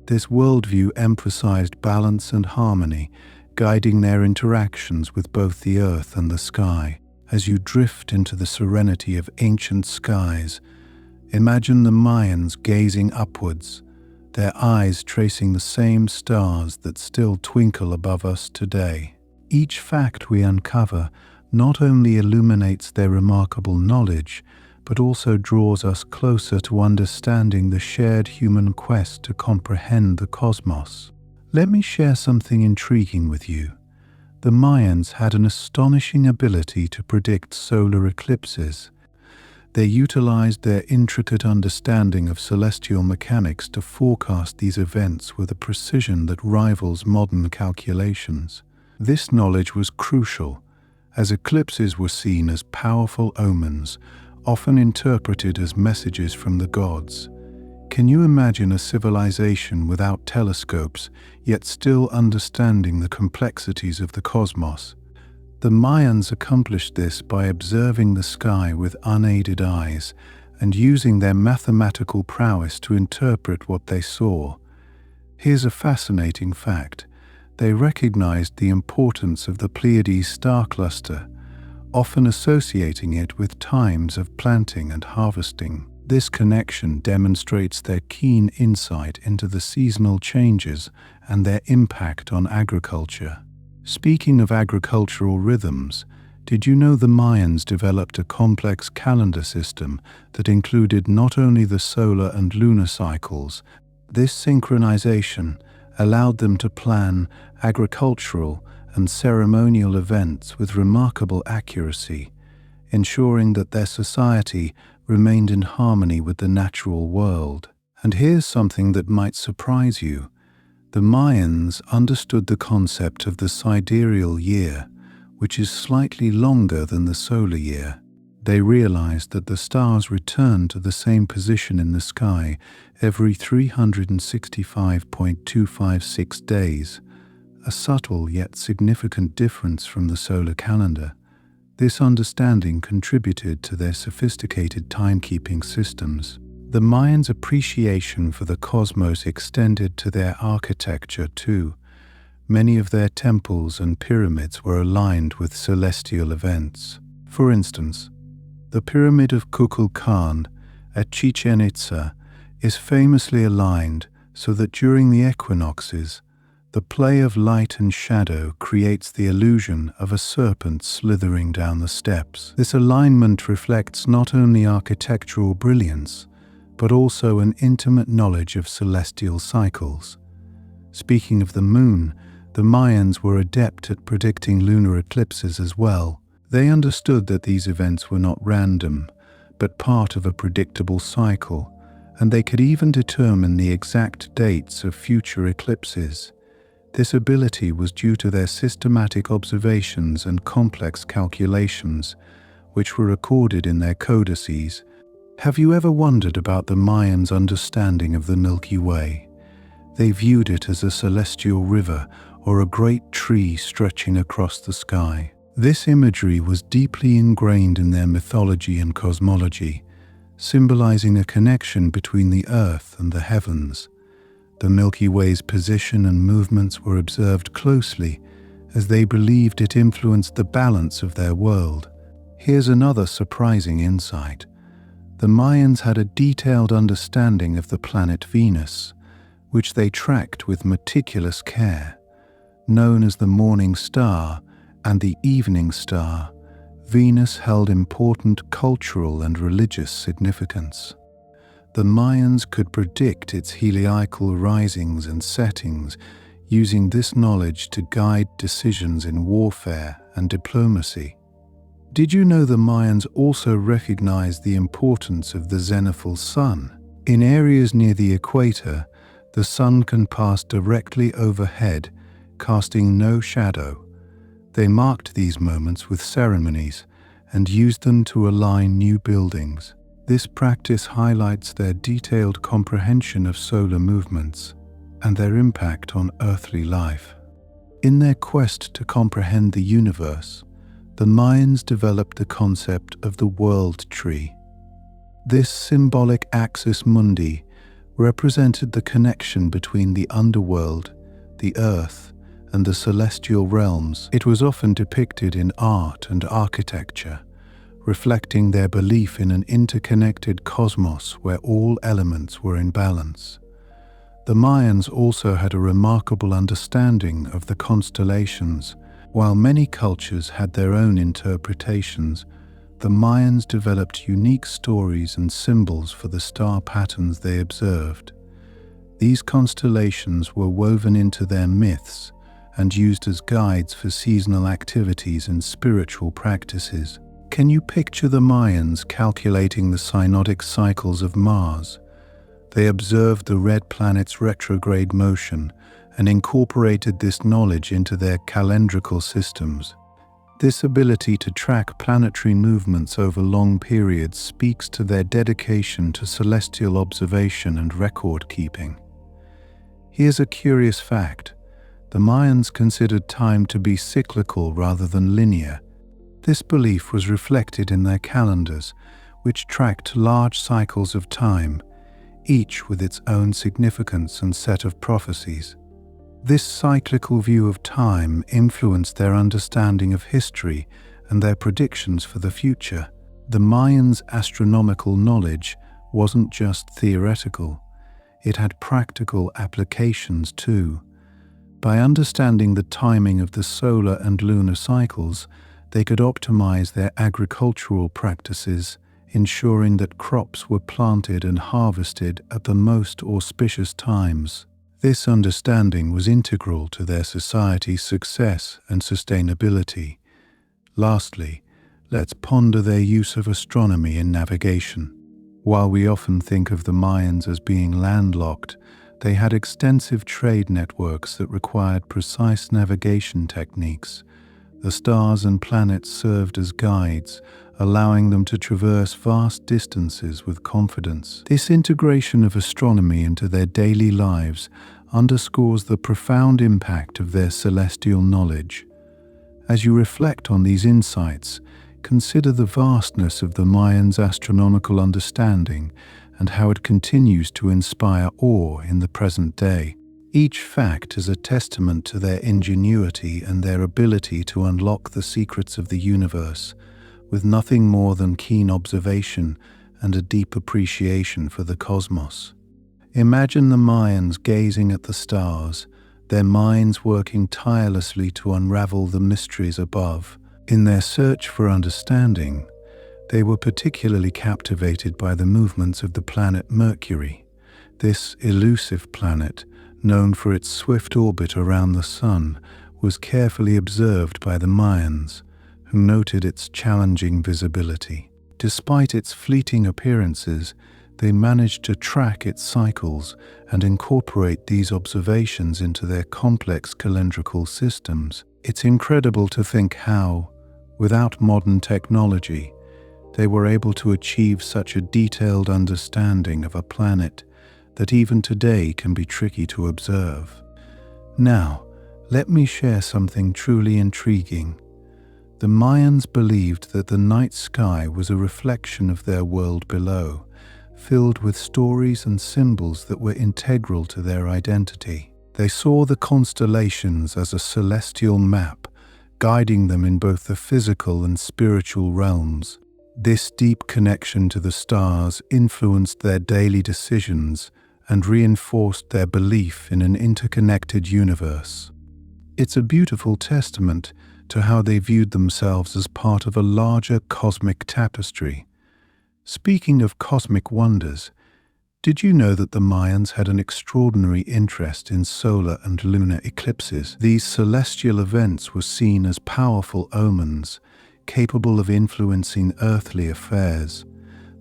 This worldview emphasized balance and harmony, guiding their interactions with both the earth and the sky. As you drift into the serenity of ancient skies, imagine the Mayans gazing upwards, their eyes tracing the same stars that still twinkle above us today. Each fact we uncover not only illuminates their remarkable knowledge, but also draws us closer to understanding the shared human quest to comprehend the cosmos. Let me share something intriguing with you. The Mayans had an astonishing ability to predict solar eclipses. They utilized their intricate understanding of celestial mechanics to forecast these events with a precision that rivals modern calculations. This knowledge was crucial, as eclipses were seen as powerful omens, often interpreted as messages from the gods. Can you imagine a civilization without telescopes, yet still understanding the complexities of the cosmos? The Mayans accomplished this by observing the sky with unaided eyes and using their mathematical prowess to interpret what they saw. Here's a fascinating fact. They recognized the importance of the Pleiades star cluster, often associating it with times of planting and harvesting. This connection demonstrates their keen insight into the seasonal changes and their impact on agriculture. Speaking of agricultural rhythms, did you know the Mayans developed a complex calendar system that included not only the solar and lunar cycles? This synchronization allowed them to plan agricultural and ceremonial events with remarkable accuracy, ensuring that their society remained in harmony with the natural world. And here's something that might surprise you. The Mayans understood the concept of the sidereal year, which is slightly longer than the solar year. They realized that the stars return to the same position in the sky every 365.256 days, a subtle yet significant difference from the solar calendar. This understanding contributed to their sophisticated timekeeping systems. The Mayans' appreciation for the cosmos extended to their architecture too. Many of their temples and pyramids were aligned with celestial events. For instance, the Pyramid of Kukulkan at Chichen Itza is famously aligned so that during the equinoxes, the play of light and shadow creates the illusion of a serpent slithering down the steps. This alignment reflects not only architectural brilliance, but also an intimate knowledge of celestial cycles. Speaking of the moon, the Mayans were adept at predicting lunar eclipses as well. They understood that these events were not random, but part of a predictable cycle, and they could even determine the exact dates of future eclipses. This ability was due to their systematic observations and complex calculations, which were recorded in their codices. Have you ever wondered about the Mayans' understanding of the Milky Way? They viewed it as a celestial river or a great tree stretching across the sky. This imagery was deeply ingrained in their mythology and cosmology, symbolizing a connection between the earth and the heavens. The Milky Way's position and movements were observed closely, as they believed it influenced the balance of their world. Here's another surprising insight. The Mayans had a detailed understanding of the planet Venus, which they tracked with meticulous care. Known as the morning star and the evening star, Venus held important cultural and religious significance. The Mayans could predict its heliacal risings and settings, using this knowledge to guide decisions in warfare and diplomacy. Did you know the Mayans also recognized the importance of the zenithal sun? In areas near the equator, the sun can pass directly overhead, casting no shadow. They marked these moments with ceremonies and used them to align new buildings. This practice highlights their detailed comprehension of solar movements and their impact on earthly life. In their quest to comprehend the universe, the Mayans developed the concept of the world tree. This symbolic axis mundi represented the connection between the underworld, the earth, and the celestial realms. It was often depicted in art and architecture, reflecting their belief in an interconnected cosmos where all elements were in balance. The Mayans also had a remarkable understanding of the constellations, While many cultures had their own interpretations, the Mayans developed unique stories and symbols for the star patterns they observed. These constellations were woven into their myths and used as guides for seasonal activities and spiritual practices. Can you picture the Mayans calculating the synodic cycles of Mars? They observed the red planet's retrograde motion and incorporated this knowledge into their calendrical systems. This ability to track planetary movements over long periods speaks to their dedication to celestial observation and record-keeping. Here's a curious fact. The Mayans considered time to be cyclical rather than linear. This belief was reflected in their calendars, which tracked large cycles of time, each with its own significance and set of prophecies. This cyclical view of time influenced their understanding of history and their predictions for the future. The Mayans' astronomical knowledge wasn't just theoretical, it had practical applications too. By understanding the timing of the solar and lunar cycles, they could optimize their agricultural practices, ensuring that crops were planted and harvested at the most auspicious times. This understanding was integral to their society's success and sustainability. Lastly, let's ponder their use of astronomy in navigation. While we often think of the Mayans as being landlocked, they had extensive trade networks that required precise navigation techniques. The stars and planets served as guides, allowing them to traverse vast distances with confidence. This integration of astronomy into their daily lives underscores the profound impact of their celestial knowledge. As you reflect on these insights, consider the vastness of the Mayans' astronomical understanding and how it continues to inspire awe in the present day. Each fact is a testament to their ingenuity and their ability to unlock the secrets of the universe, with nothing more than keen observation and a deep appreciation for the cosmos. Imagine the Mayans gazing at the stars, their minds working tirelessly to unravel the mysteries above. In their search for understanding, they were particularly captivated by the movements of the planet Mercury. This elusive planet, known for its swift orbit around the Sun, was carefully observed by the Mayans, who noted its challenging visibility. Despite its fleeting appearances, they managed to track its cycles and incorporate these observations into their complex calendrical systems. It's incredible to think how, without modern technology, they were able to achieve such a detailed understanding of a planet that even today can be tricky to observe. Now, let me share something truly intriguing. The Mayans believed that the night sky was a reflection of their world below, filled with stories and symbols that were integral to their identity. They saw the constellations as a celestial map, guiding them in both the physical and spiritual realms. This deep connection to the stars influenced their daily decisions and reinforced their belief in an interconnected universe. It's a beautiful testament to how they viewed themselves as part of a larger cosmic tapestry. Speaking of cosmic wonders, did you know that the Mayans had an extraordinary interest in solar and lunar eclipses? These celestial events were seen as powerful omens, capable of influencing earthly affairs.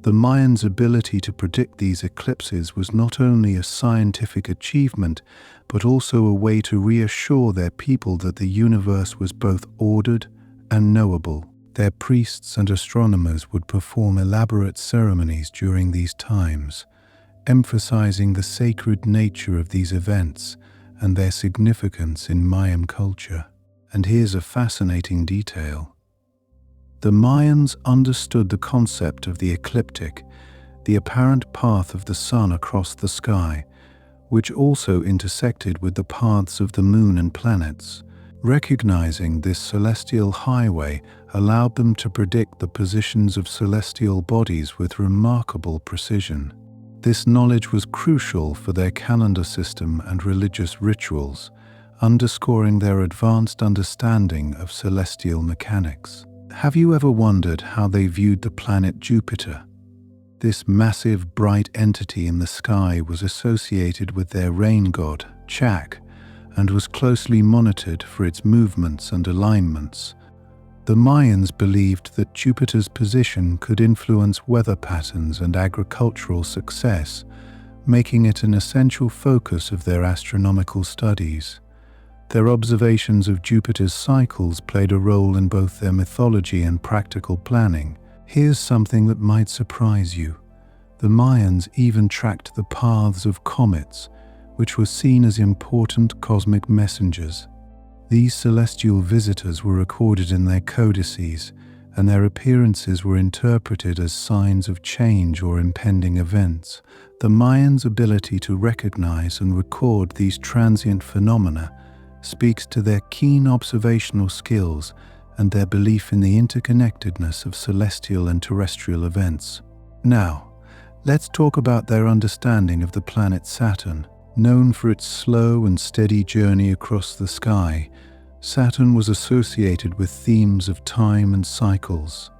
The Mayans' ability to predict these eclipses was not only a scientific achievement, but also a way to reassure their people that the universe was both ordered and knowable. Their priests and astronomers would perform elaborate ceremonies during these times, emphasizing the sacred nature of these events and their significance in Mayan culture. And here's a fascinating detail. The Mayans understood the concept of the ecliptic, the apparent path of the sun across the sky, which also intersected with the paths of the moon and planets. Recognizing this celestial highway allowed them to predict the positions of celestial bodies with remarkable precision. This knowledge was crucial for their calendar system and religious rituals, underscoring their advanced understanding of celestial mechanics. Have you ever wondered how they viewed the planet Jupiter? This massive, bright entity in the sky was associated with their rain god, Chak, and was closely monitored for its movements and alignments. The Mayans believed that Jupiter's position could influence weather patterns and agricultural success, making it an essential focus of their astronomical studies. Their observations of Jupiter's cycles played a role in both their mythology and practical planning. Here's something that might surprise you. The Mayans even tracked the paths of comets, which were seen as important cosmic messengers. These celestial visitors were recorded in their codices, and their appearances were interpreted as signs of change or impending events. The Mayans' ability to recognize and record these transient phenomena speaks to their keen observational skills and their belief in the interconnectedness of celestial and terrestrial events. Now, let's talk about their understanding of the planet Saturn. Known for its slow and steady journey across the sky, Saturn was associated with themes of time and cycles.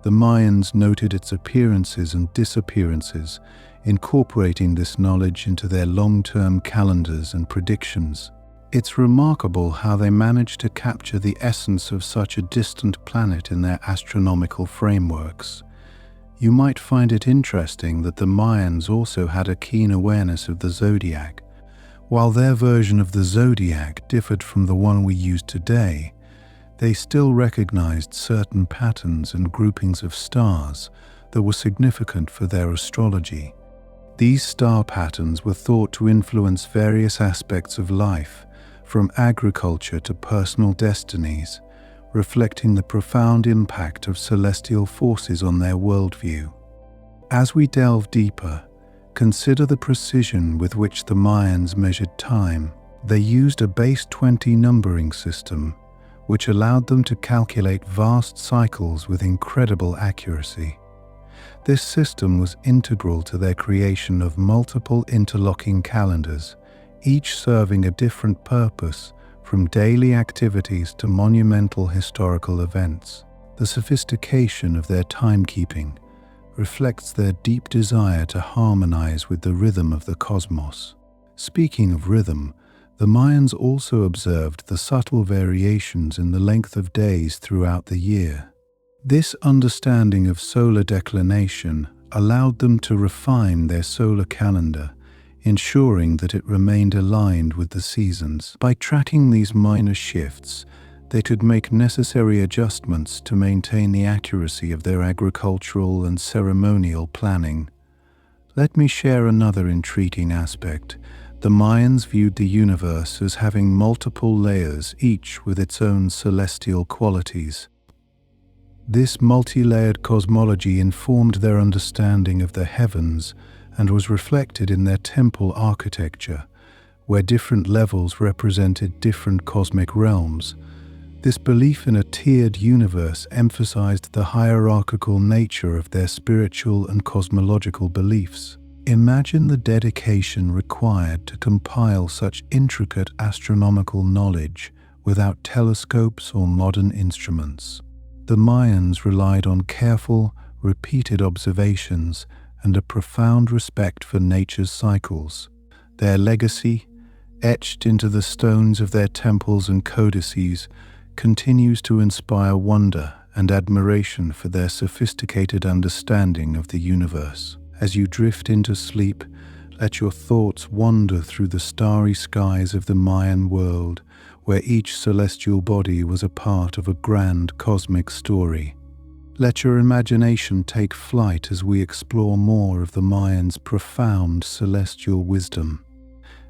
The Mayans noted its appearances and disappearances, incorporating this knowledge into their long-term calendars and predictions. It's remarkable how they managed to capture the essence of such a distant planet in their astronomical frameworks. You might find it interesting that the Mayans also had a keen awareness of the zodiac. While their version of the zodiac differed from the one we use today, they still recognized certain patterns and groupings of stars that were significant for their astrology. These star patterns were thought to influence various aspects of life, from agriculture to personal destinies, reflecting the profound impact of celestial forces on their worldview. As we delve deeper, consider the precision with which the Mayans measured time. They used a base 20 numbering system, which allowed them to calculate vast cycles with incredible accuracy. This system was integral to their creation of multiple interlocking calendars, each serving a different purpose, from daily activities to monumental historical events. The sophistication of their timekeeping reflects their deep desire to harmonize with the rhythm of the cosmos. Speaking of rhythm, the Mayans also observed the subtle variations in the length of days throughout the year. This understanding of solar declination allowed them to refine their solar calendar, ensuring that it remained aligned with the seasons. By tracking these minor shifts, they could make necessary adjustments to maintain the accuracy of their agricultural and ceremonial planning. Let me share another intriguing aspect. The Mayans viewed the universe as having multiple layers, each with its own celestial qualities. This multi-layered cosmology informed their understanding of the heavens and was reflected in their temple architecture, where different levels represented different cosmic realms. This belief in a tiered universe emphasized the hierarchical nature of their spiritual and cosmological beliefs. Imagine the dedication required to compile such intricate astronomical knowledge without telescopes or modern instruments. The Mayans relied on careful, repeated observations and a profound respect for nature's cycles. Their legacy, etched into the stones of their temples and codices, continues to inspire wonder and admiration for their sophisticated understanding of the universe. As you drift into sleep, let your thoughts wander through the starry skies of the Mayan world, where each celestial body was a part of a grand cosmic story. Let your imagination take flight as we explore more of the Mayans' profound celestial wisdom.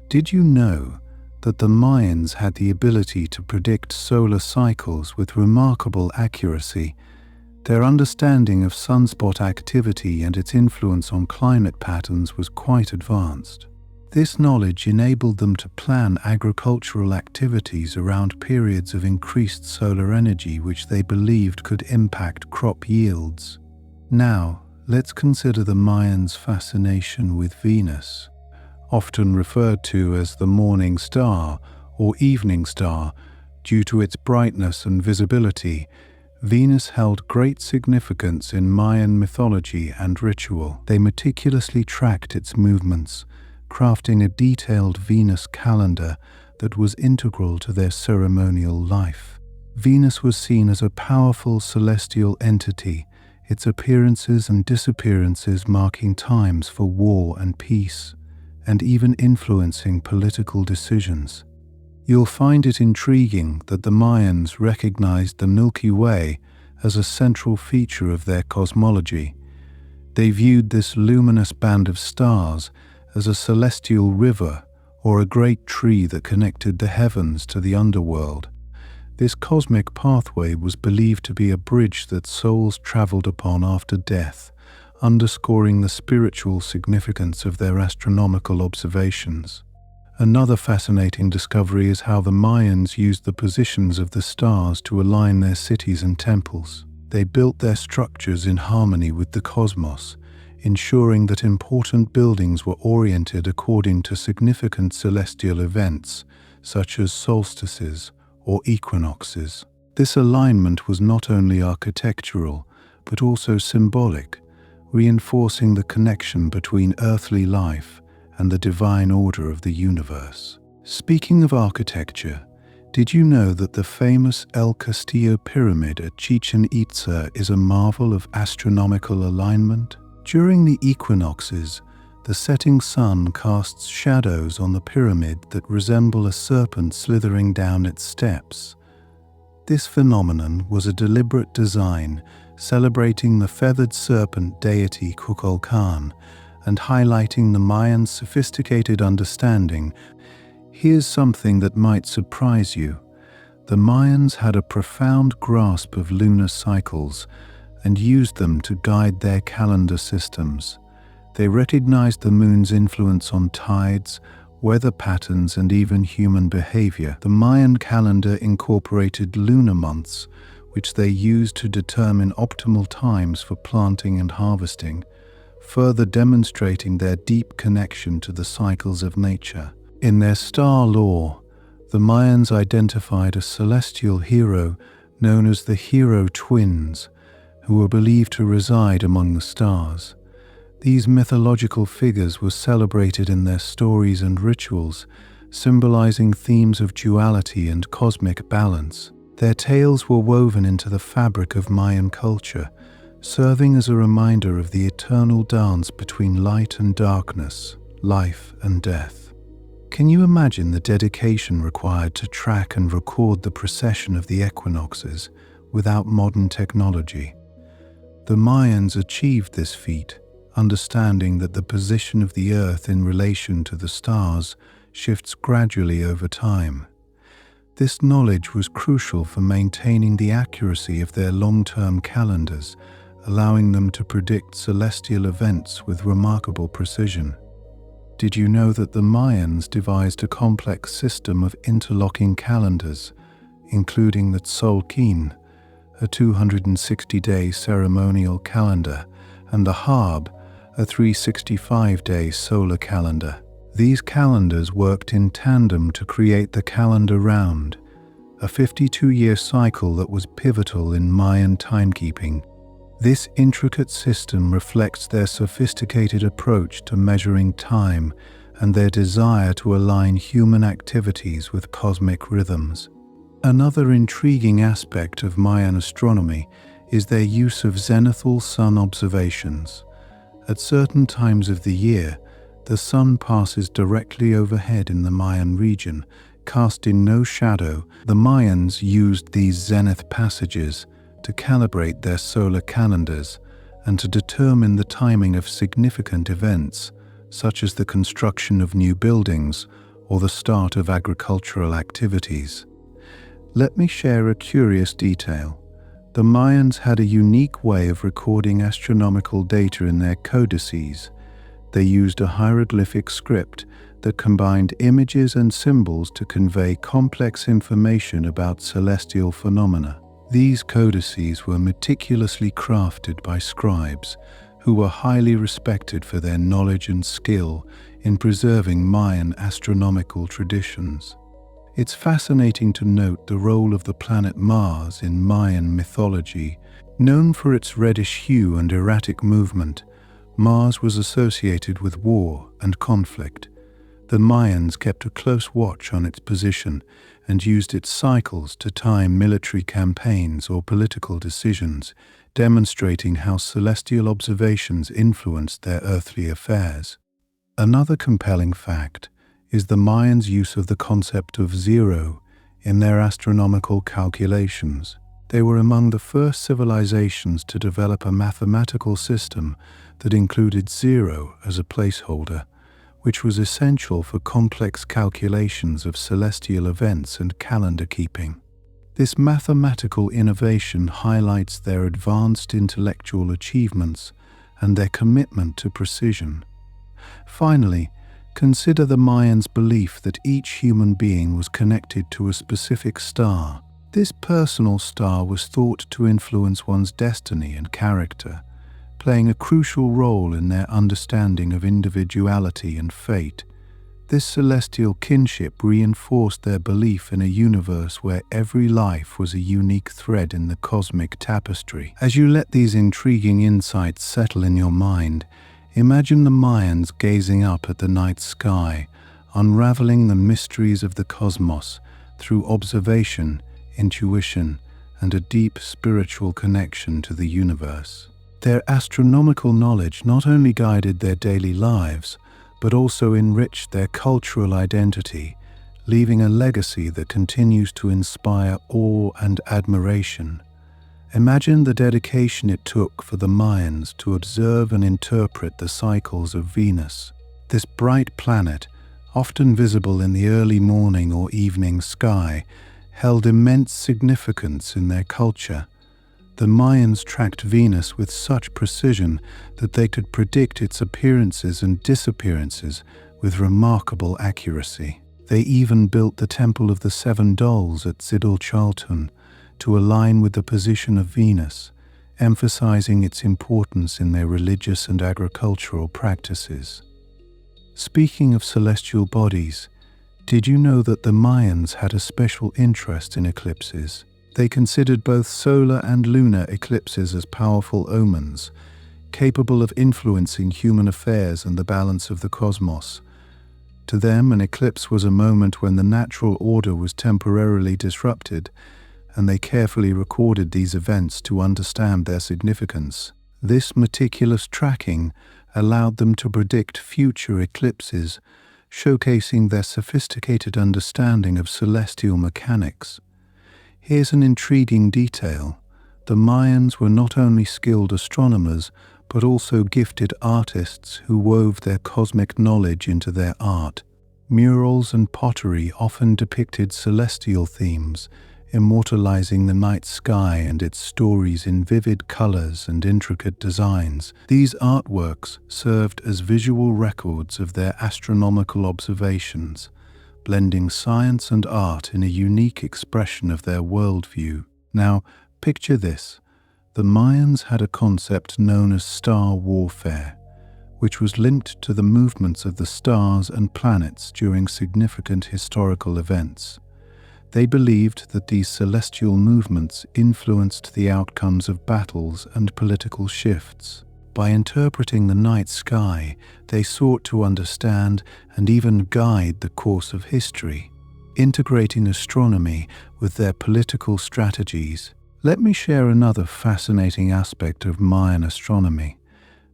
Did you know that the Mayans had the ability to predict solar cycles with remarkable accuracy? Their understanding of sunspot activity and its influence on climate patterns was quite advanced. This knowledge enabled them to plan agricultural activities around periods of increased solar energy which they believed could impact crop yields. Now, let's consider the Mayans' fascination with Venus. Often referred to as the morning star or evening star due to its brightness and visibility. Venus held great significance in Mayan mythology and ritual. They meticulously tracked its movements, crafting a detailed Venus calendar that was integral to their ceremonial life. Venus was seen as a powerful celestial entity, its appearances and disappearances marking times for war and peace, and even influencing political decisions. You'll find it intriguing that the Mayans recognized the Milky Way as a central feature of their cosmology. They viewed this luminous band of stars as a celestial river or a great tree that connected the heavens to the underworld. This cosmic pathway was believed to be a bridge that souls traveled upon after death, underscoring the spiritual significance of their astronomical observations. Another fascinating discovery is how the Mayans used the positions of the stars to align their cities and temples. They built their structures in harmony with the cosmos, ensuring that important buildings were oriented according to significant celestial events, such as solstices or equinoxes. This alignment was not only architectural, but also symbolic, reinforcing the connection between earthly life and the divine order of the universe. Speaking of architecture, did you know that the famous El Castillo Pyramid at Chichen Itza is a marvel of astronomical alignment? During the equinoxes, the setting sun casts shadows on the pyramid that resemble a serpent slithering down its steps. This phenomenon was a deliberate design celebrating the feathered serpent deity Kukulkan and highlighting the Mayans' sophisticated understanding. Here's something that might surprise you. The Mayans had a profound grasp of lunar cycles and used them to guide their calendar systems. They recognized the moon's influence on tides, weather patterns, and even human behavior. The Mayan calendar incorporated lunar months, which they used to determine optimal times for planting and harvesting, further demonstrating their deep connection to the cycles of nature. In their star lore, the Mayans identified a celestial hero known as the Hero Twins, who were believed to reside among the stars. These mythological figures were celebrated in their stories and rituals, symbolizing themes of duality and cosmic balance. Their tales were woven into the fabric of Mayan culture, serving as a reminder of the eternal dance between light and darkness, life and death. Can you imagine the dedication required to track and record the precession of the equinoxes without modern technology? The Mayans achieved this feat, understanding that the position of the Earth in relation to the stars shifts gradually over time. This knowledge was crucial for maintaining the accuracy of their long-term calendars, allowing them to predict celestial events with remarkable precision. Did you know that the Mayans devised a complex system of interlocking calendars, including the Tzolk'in, a 260-day ceremonial calendar, and the Hab, a 365-day solar calendar? These calendars worked in tandem to create the calendar round, a 52-year cycle that was pivotal in Mayan timekeeping. This intricate system reflects their sophisticated approach to measuring time and their desire to align human activities with cosmic rhythms. Another intriguing aspect of Mayan astronomy is their use of zenithal sun observations. At certain times of the year, the sun passes directly overhead in the Mayan region, casting no shadow. The Mayans used these zenith passages to calibrate their solar calendars and to determine the timing of significant events, such as the construction of new buildings or the start of agricultural activities. Let me share a curious detail. The Mayans had a unique way of recording astronomical data in their codices. They used a hieroglyphic script that combined images and symbols to convey complex information about celestial phenomena. These codices were meticulously crafted by scribes who were highly respected for their knowledge and skill in preserving Mayan astronomical traditions. It's fascinating to note the role of the planet Mars in Mayan mythology. Known for its reddish hue and erratic movement, Mars was associated with war and conflict. The Mayans kept a close watch on its position and used its cycles to time military campaigns or political decisions, demonstrating how celestial observations influenced their earthly affairs. Another compelling fact is the Mayans' use of the concept of zero in their astronomical calculations. They were among the first civilizations to develop a mathematical system that included zero as a placeholder, which was essential for complex calculations of celestial events and calendar keeping. This mathematical innovation highlights their advanced intellectual achievements and their commitment to precision. Finally, consider the Mayans' belief that each human being was connected to a specific star. This personal star was thought to influence one's destiny and character, playing a crucial role in their understanding of individuality and fate. This celestial kinship reinforced their belief in a universe where every life was a unique thread in the cosmic tapestry. As you let these intriguing insights settle in your mind, imagine the Mayans gazing up at the night sky, unraveling the mysteries of the cosmos through observation, intuition, and a deep spiritual connection to the universe. Their astronomical knowledge not only guided their daily lives, but also enriched their cultural identity, leaving a legacy that continues to inspire awe and admiration. Imagine the dedication it took for the Mayans to observe and interpret the cycles of Venus. This bright planet, often visible in the early morning or evening sky, held immense significance in their culture. The Mayans tracked Venus with such precision that they could predict its appearances and disappearances with remarkable accuracy. They even built the Temple of the Seven Dolls at Ziddlechaltun to align with the position of Venus, emphasizing its importance in their religious and agricultural practices. Speaking of celestial bodies, did you know that the Mayans had a special interest in eclipses? They considered both solar and lunar eclipses as powerful omens, capable of influencing human affairs and the balance of the cosmos. To them, an eclipse was a moment when the natural order was temporarily disrupted, and they carefully recorded these events to understand their significance. This meticulous tracking allowed them to predict future eclipses, showcasing their sophisticated understanding of celestial mechanics. Here's an intriguing detail. The Mayans were not only skilled astronomers, but also gifted artists who wove their cosmic knowledge into their art. Murals and pottery often depicted celestial themes, immortalizing the night sky and its stories in vivid colors and intricate designs. These artworks served as visual records of their astronomical observations, blending science and art in a unique expression of their worldview. Now, picture this. The Mayans had a concept known as star warfare, which was linked to the movements of the stars and planets during significant historical events. They believed that these celestial movements influenced the outcomes of battles and political shifts. By interpreting the night sky, they sought to understand and even guide the course of history, integrating astronomy with their political strategies. Let me share another fascinating aspect of Mayan astronomy: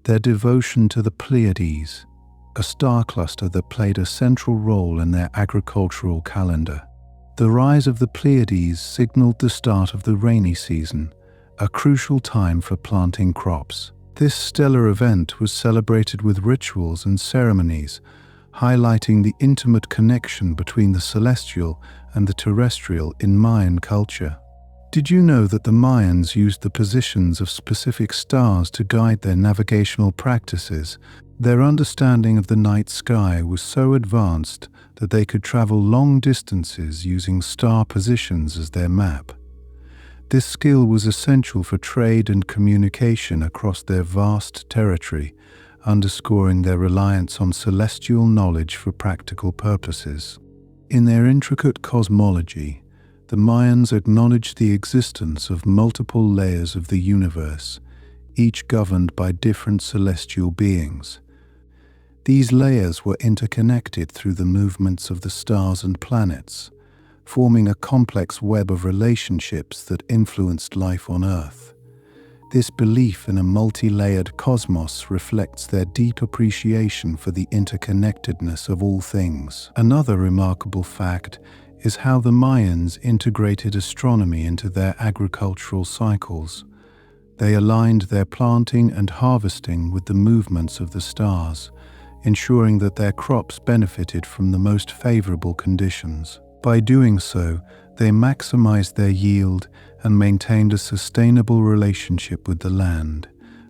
their devotion to the Pleiades, a star cluster that played a central role in their agricultural calendar. The rise of the Pleiades signaled the start of the rainy season, a crucial time for planting crops. This stellar event was celebrated with rituals and ceremonies, highlighting the intimate connection between the celestial and the terrestrial in Mayan culture. Did you know that the Mayans used the positions of specific stars to guide their navigational practices? Their understanding of the night sky was so advanced that they could travel long distances using star positions as their map. This skill was essential for trade and communication across their vast territory, underscoring their reliance on celestial knowledge for practical purposes. In their intricate cosmology, the Mayans acknowledged the existence of multiple layers of the universe, each governed by different celestial beings. These layers were interconnected through the movements of the stars and planets, forming a complex web of relationships that influenced life on Earth. This belief in a multi-layered cosmos reflects their deep appreciation for the interconnectedness of all things. Another remarkable fact is how the Mayans integrated astronomy into their agricultural cycles. They aligned their planting and harvesting with the movements of the stars, ensuring that their crops benefited from the most favorable conditions. By doing so, they maximized their yield and maintained a sustainable relationship with the land,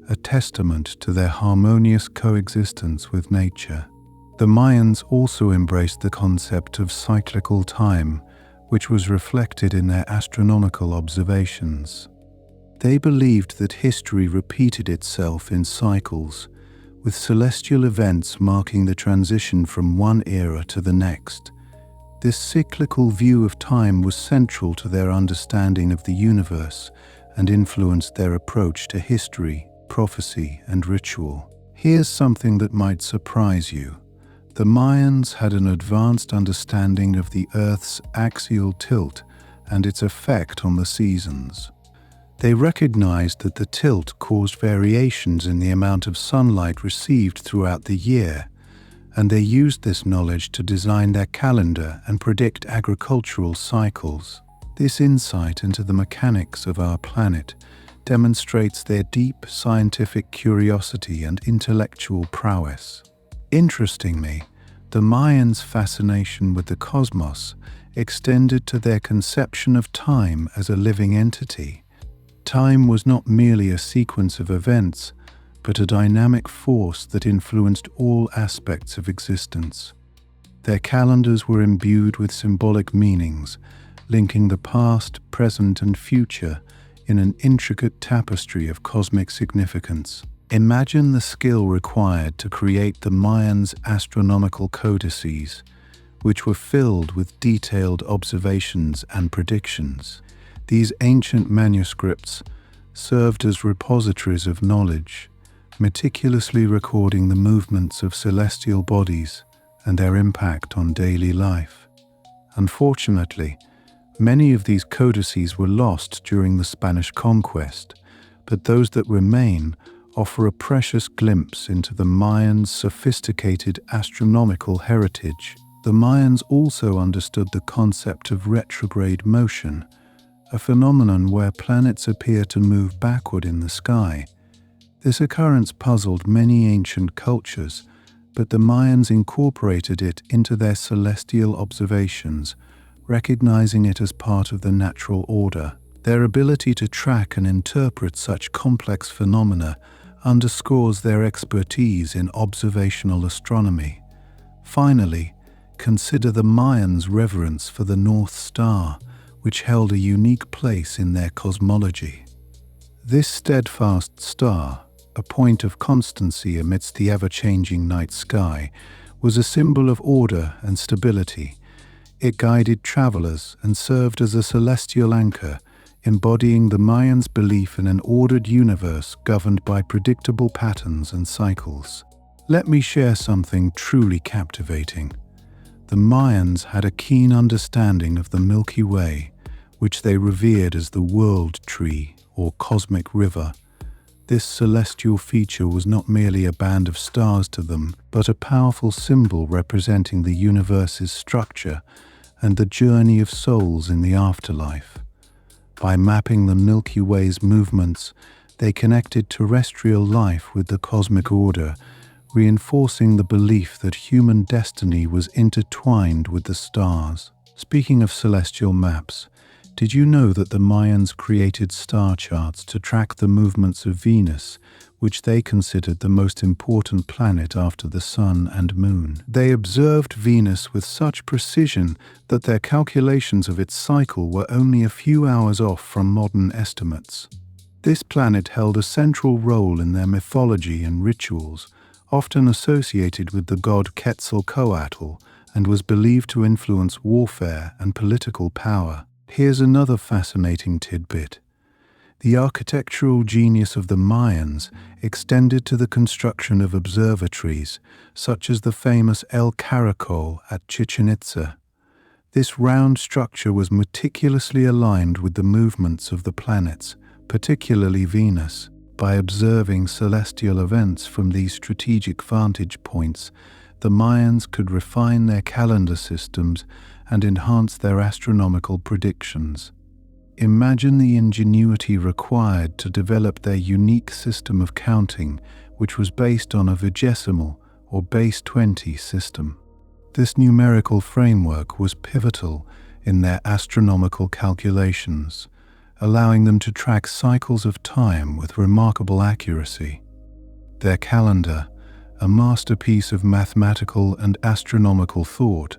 a testament to their harmonious coexistence with nature. The Mayans also embraced the concept of cyclical time, which was reflected in their astronomical observations. They believed that history repeated itself in cycles, with celestial events marking the transition from one era to the next. This cyclical view of time was central to their understanding of the universe and influenced their approach to history, prophecy, and ritual. Here's something that might surprise you. The Mayans had an advanced understanding of the Earth's axial tilt and its effect on the seasons. They recognized that the tilt caused variations in the amount of sunlight received throughout the year, and they used this knowledge to design their calendar and predict agricultural cycles. This insight into the mechanics of our planet demonstrates their deep scientific curiosity and intellectual prowess. Interestingly, the Mayans' fascination with the cosmos extended to their conception of time as a living entity. Time was not merely a sequence of events, but a dynamic force that influenced all aspects of existence. Their calendars were imbued with symbolic meanings, linking the past, present, and future in an intricate tapestry of cosmic significance. Imagine the skill required to create the Mayans' astronomical codices, which were filled with detailed observations and predictions. These ancient manuscripts served as repositories of knowledge, meticulously recording the movements of celestial bodies and their impact on daily life. Unfortunately, many of these codices were lost during the Spanish conquest, but those that remain offer a precious glimpse into the Mayans' sophisticated astronomical heritage. The Mayans also understood the concept of retrograde motion, a phenomenon where planets appear to move backward in the sky. This occurrence puzzled many ancient cultures, but the Mayans incorporated it into their celestial observations, recognizing it as part of the natural order. Their ability to track and interpret such complex phenomena underscores their expertise in observational astronomy. Finally, consider the Mayans' reverence for the North Star, which held a unique place in their cosmology. This steadfast star, a point of constancy amidst the ever-changing night sky, was a symbol of order and stability. It guided travelers and served as a celestial anchor, embodying the Mayans' belief in an ordered universe governed by predictable patterns and cycles. Let me share something truly captivating. The Mayans had a keen understanding of the Milky Way, which they revered as the world tree or cosmic river. This celestial feature was not merely a band of stars to them, but a powerful symbol representing the universe's structure and the journey of souls in the afterlife. By mapping the Milky Way's movements, they connected terrestrial life with the cosmic order, reinforcing the belief that human destiny was intertwined with the stars. Speaking of celestial maps, did you know that the Mayans created star charts to track the movements of Venus, which they considered the most important planet after the Sun and Moon? They observed Venus with such precision that their calculations of its cycle were only a few hours off from modern estimates. This planet held a central role in their mythology and rituals, often associated with the god Quetzalcoatl and was believed to influence warfare and political power. Here's another fascinating tidbit. The architectural genius of the Mayans extended to the construction of observatories, such as the famous El Caracol at Chichen Itza. This round structure was meticulously aligned with the movements of the planets, particularly Venus. By observing celestial events from these strategic vantage points, the Mayans could refine their calendar systems and enhance their astronomical predictions. Imagine the ingenuity required to develop their unique system of counting, which was based on a vigesimal or base 20 system. This numerical framework was pivotal in their astronomical calculations, allowing them to track cycles of time with remarkable accuracy. Their calendar, a masterpiece of mathematical and astronomical thought,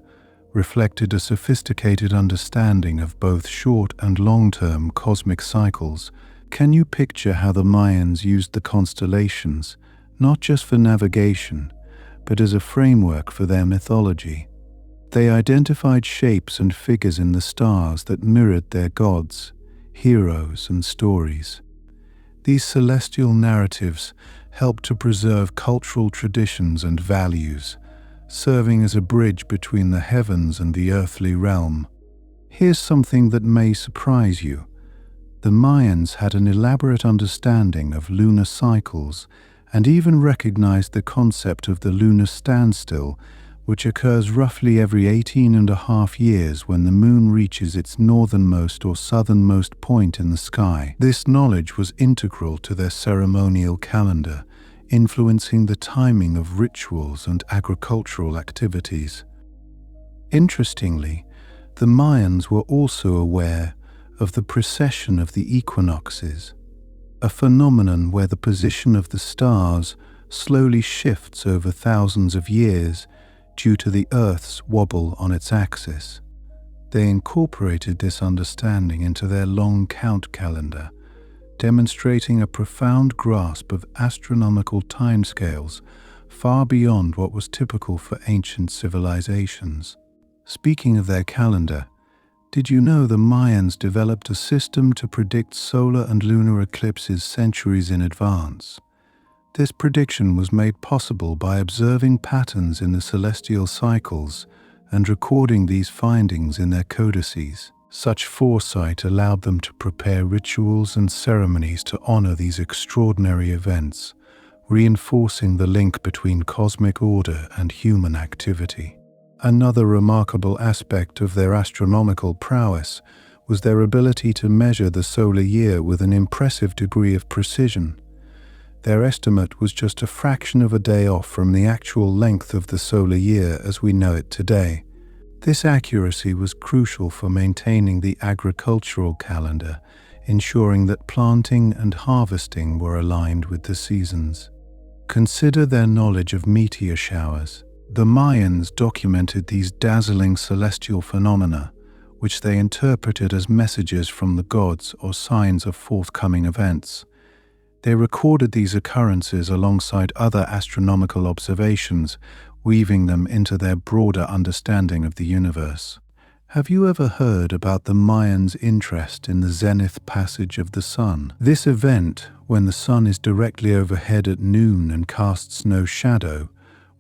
reflected a sophisticated understanding of both short and long-term cosmic cycles. Can you picture how the Mayans used the constellations, not just for navigation, but as a framework for their mythology? They identified shapes and figures in the stars that mirrored their gods, heroes, and stories. These celestial narratives helped to preserve cultural traditions and values, serving as a bridge between the heavens and the earthly realm. Here's something that may surprise you. The Mayans had an elaborate understanding of lunar cycles and even recognized the concept of the lunar standstill, which occurs roughly every 18.5 years when the moon reaches its northernmost or southernmost point in the sky. This knowledge was integral to their ceremonial calendar, influencing the timing of rituals and agricultural activities. Interestingly, the Mayans were also aware of the precession of the equinoxes, a phenomenon where the position of the stars slowly shifts over thousands of years due to the Earth's wobble on its axis. They incorporated this understanding into their long count calendar, demonstrating a profound grasp of astronomical timescales far beyond what was typical for ancient civilizations. Speaking of their calendar, did you know the Mayans developed a system to predict solar and lunar eclipses centuries in advance? This prediction was made possible by observing patterns in the celestial cycles and recording these findings in their codices. Such foresight allowed them to prepare rituals and ceremonies to honor these extraordinary events, reinforcing the link between cosmic order and human activity. Another remarkable aspect of their astronomical prowess was their ability to measure the solar year with an impressive degree of precision. Their estimate was just a fraction of a day off from the actual length of the solar year as we know it today. This accuracy was crucial for maintaining the agricultural calendar, ensuring that planting and harvesting were aligned with the seasons. Consider their knowledge of meteor showers. The Mayans documented these dazzling celestial phenomena, which they interpreted as messages from the gods or signs of forthcoming events. They recorded these occurrences alongside other astronomical observations, weaving them into their broader understanding of the universe. Have you ever heard about the Mayans' interest in the zenith passage of the sun? This event, when the sun is directly overhead at noon and casts no shadow,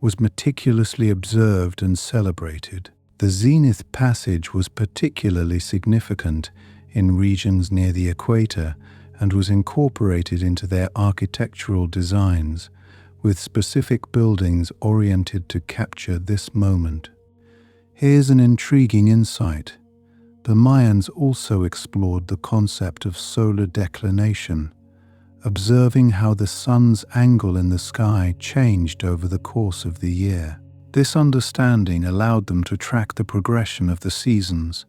was meticulously observed and celebrated. The zenith passage was particularly significant in regions near the equator and was incorporated into their architectural designs, with specific buildings oriented to capture this moment. Here's an intriguing insight. The Mayans also explored the concept of solar declination, observing how the sun's angle in the sky changed over the course of the year. This understanding allowed them to track the progression of the seasons,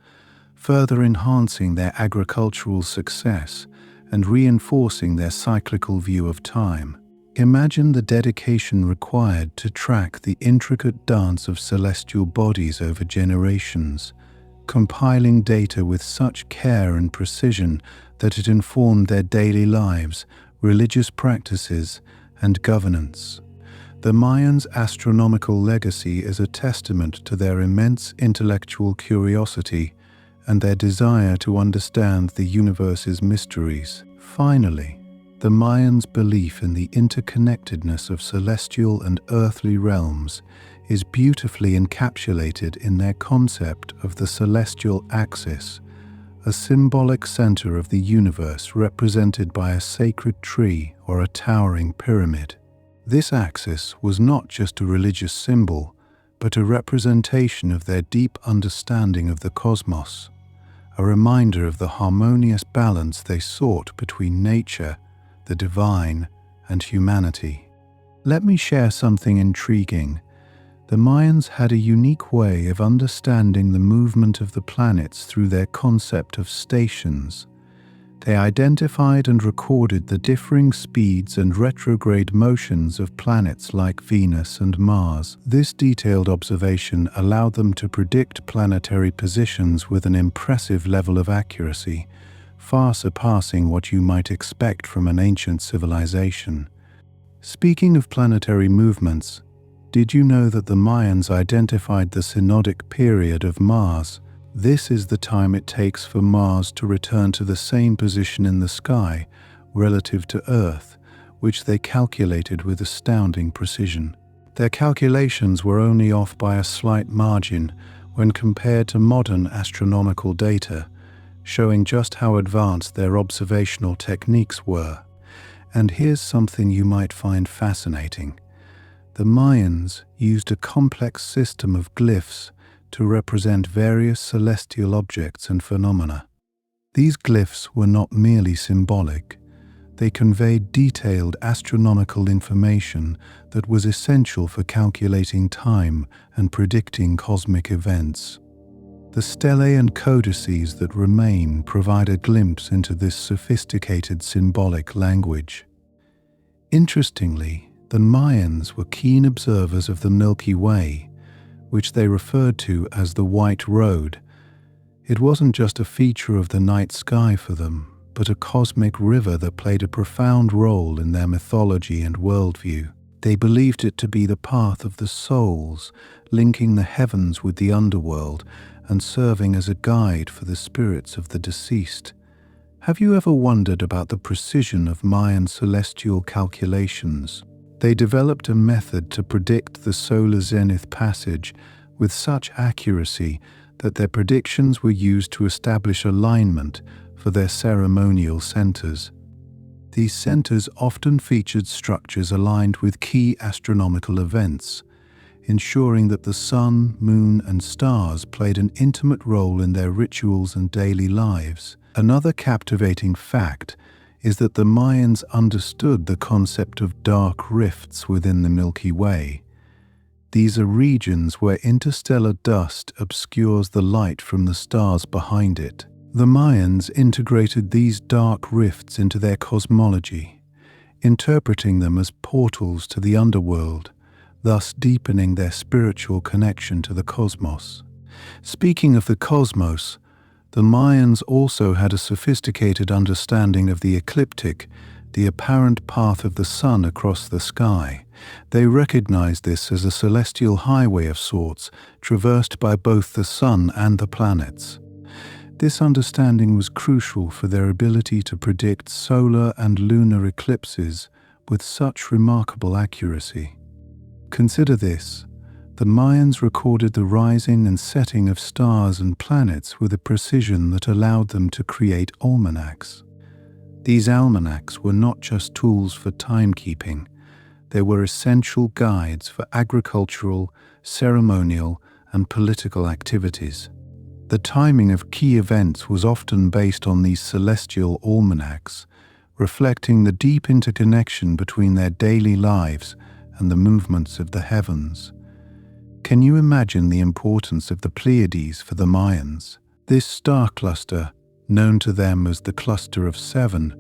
further enhancing their agricultural success and reinforcing their cyclical view of time. Imagine the dedication required to track the intricate dance of celestial bodies over generations, compiling data with such care and precision that it informed their daily lives, religious practices, and governance. The Mayans' astronomical legacy is a testament to their immense intellectual curiosity and their desire to understand the universe's mysteries. Finally, the Mayans' belief in the interconnectedness of celestial and earthly realms is beautifully encapsulated in their concept of the celestial axis, a symbolic center of the universe represented by a sacred tree or a towering pyramid. This axis was not just a religious symbol, but a representation of their deep understanding of the cosmos, a reminder of the harmonious balance they sought between nature, the divine, and humanity. Let me share something intriguing. The Mayans had a unique way of understanding the movement of the planets through their concept of stations. They identified and recorded the differing speeds and retrograde motions of planets like Venus and Mars. This detailed observation allowed them to predict planetary positions with an impressive level of accuracy, far surpassing what you might expect from an ancient civilization. Speaking of planetary movements, did you know that the Mayans identified the synodic period of Mars? This is the time it takes for Mars to return to the same position in the sky relative to Earth, which they calculated with astounding precision. Their calculations were only off by a slight margin when compared to modern astronomical data, showing just how advanced their observational techniques were. And here's something you might find fascinating. The Mayans used a complex system of glyphs to represent various celestial objects and phenomena. These glyphs were not merely symbolic. They conveyed detailed astronomical information that was essential for calculating time and predicting cosmic events. The stelae and codices that remain provide a glimpse into this sophisticated symbolic language. Interestingly, the Mayans were keen observers of the Milky Way, which they referred to as the White Road. It wasn't just a feature of the night sky for them, but a cosmic river that played a profound role in their mythology and worldview. They believed it to be the path of the souls, linking the heavens with the underworld and serving as a guide for the spirits of the deceased. Have you ever wondered about the precision of Mayan celestial calculations? They developed a method to predict the solar zenith passage with such accuracy that their predictions were used to establish alignment for their ceremonial centers. These centers often featured structures aligned with key astronomical events, ensuring that the sun, moon, and stars played an intimate role in their rituals and daily lives. Another captivating fact is that the Mayans understood the concept of dark rifts within the Milky Way. These are regions where interstellar dust obscures the light from the stars behind it. The Mayans integrated these dark rifts into their cosmology, interpreting them as portals to the underworld, thus deepening their spiritual connection to the cosmos. Speaking of the cosmos, the Mayans also had a sophisticated understanding of the ecliptic, the apparent path of the sun across the sky. They recognized this as a celestial highway of sorts, traversed by both the sun and the planets. This understanding was crucial for their ability to predict solar and lunar eclipses with such remarkable accuracy. Consider this. The Mayans recorded the rising and setting of stars and planets with a precision that allowed them to create almanacs. These almanacs were not just tools for timekeeping, they were essential guides for agricultural, ceremonial, and political activities. The timing of key events was often based on these celestial almanacs, reflecting the deep interconnection between their daily lives and the movements of the heavens. Can you imagine the importance of the Pleiades for the Mayans? This star cluster, known to them as the Cluster of Seven,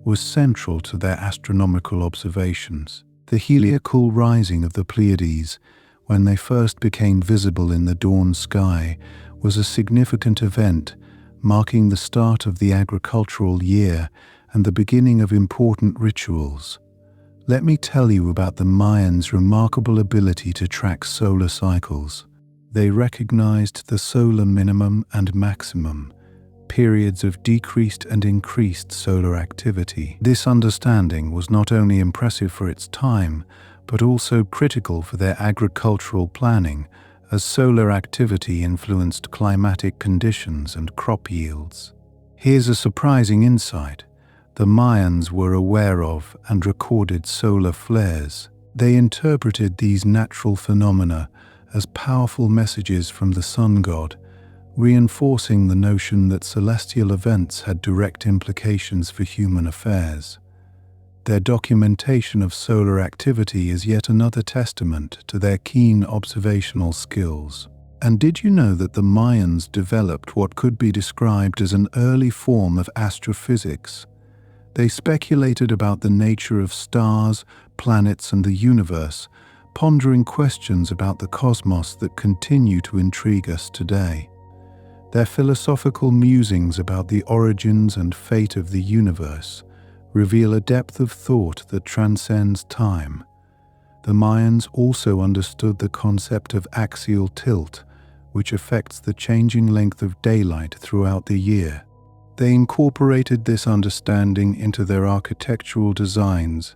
was central to their astronomical observations. The heliacal rising of the Pleiades, when they first became visible in the dawn sky, was a significant event, marking the start of the agricultural year and the beginning of important rituals. Let me tell you about the Mayans' remarkable ability to track solar cycles. They recognized the solar minimum and maximum, periods of decreased and increased solar activity. This understanding was not only impressive for its time, but also critical for their agricultural planning, as solar activity influenced climatic conditions and crop yields. Here's a surprising insight. The Mayans were aware of and recorded solar flares. They interpreted these natural phenomena as powerful messages from the sun god, reinforcing the notion that celestial events had direct implications for human affairs. Their documentation of solar activity is yet another testament to their keen observational skills. And did you know that the Mayans developed what could be described as an early form of astrophysics? They speculated about the nature of stars, planets, and the universe, pondering questions about the cosmos that continue to intrigue us today. Their philosophical musings about the origins and fate of the universe reveal a depth of thought that transcends time. The Mayans also understood the concept of axial tilt, which affects the changing length of daylight throughout the year. They incorporated this understanding into their architectural designs,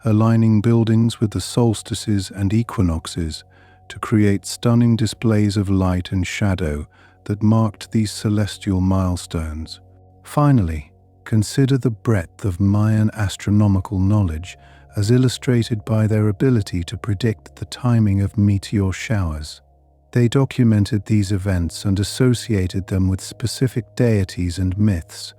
aligning buildings with the solstices and equinoxes to create stunning displays of light and shadow that marked these celestial milestones. Finally, consider the breadth of Mayan astronomical knowledge as illustrated by their ability to predict the timing of meteor showers. They documented these events and associated them with specific deities and myths,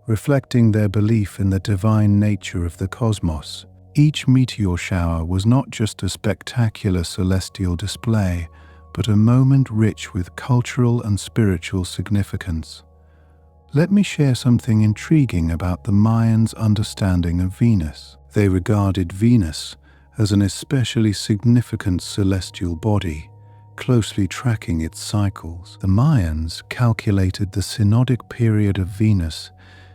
reflecting their belief in the divine nature of the cosmos. Each meteor shower was not just a spectacular celestial display, but a moment rich with cultural and spiritual significance. Let me share something intriguing about the Mayans' understanding of Venus. They regarded Venus as an especially significant celestial body, closely tracking its cycles. The Mayans calculated the synodic period of Venus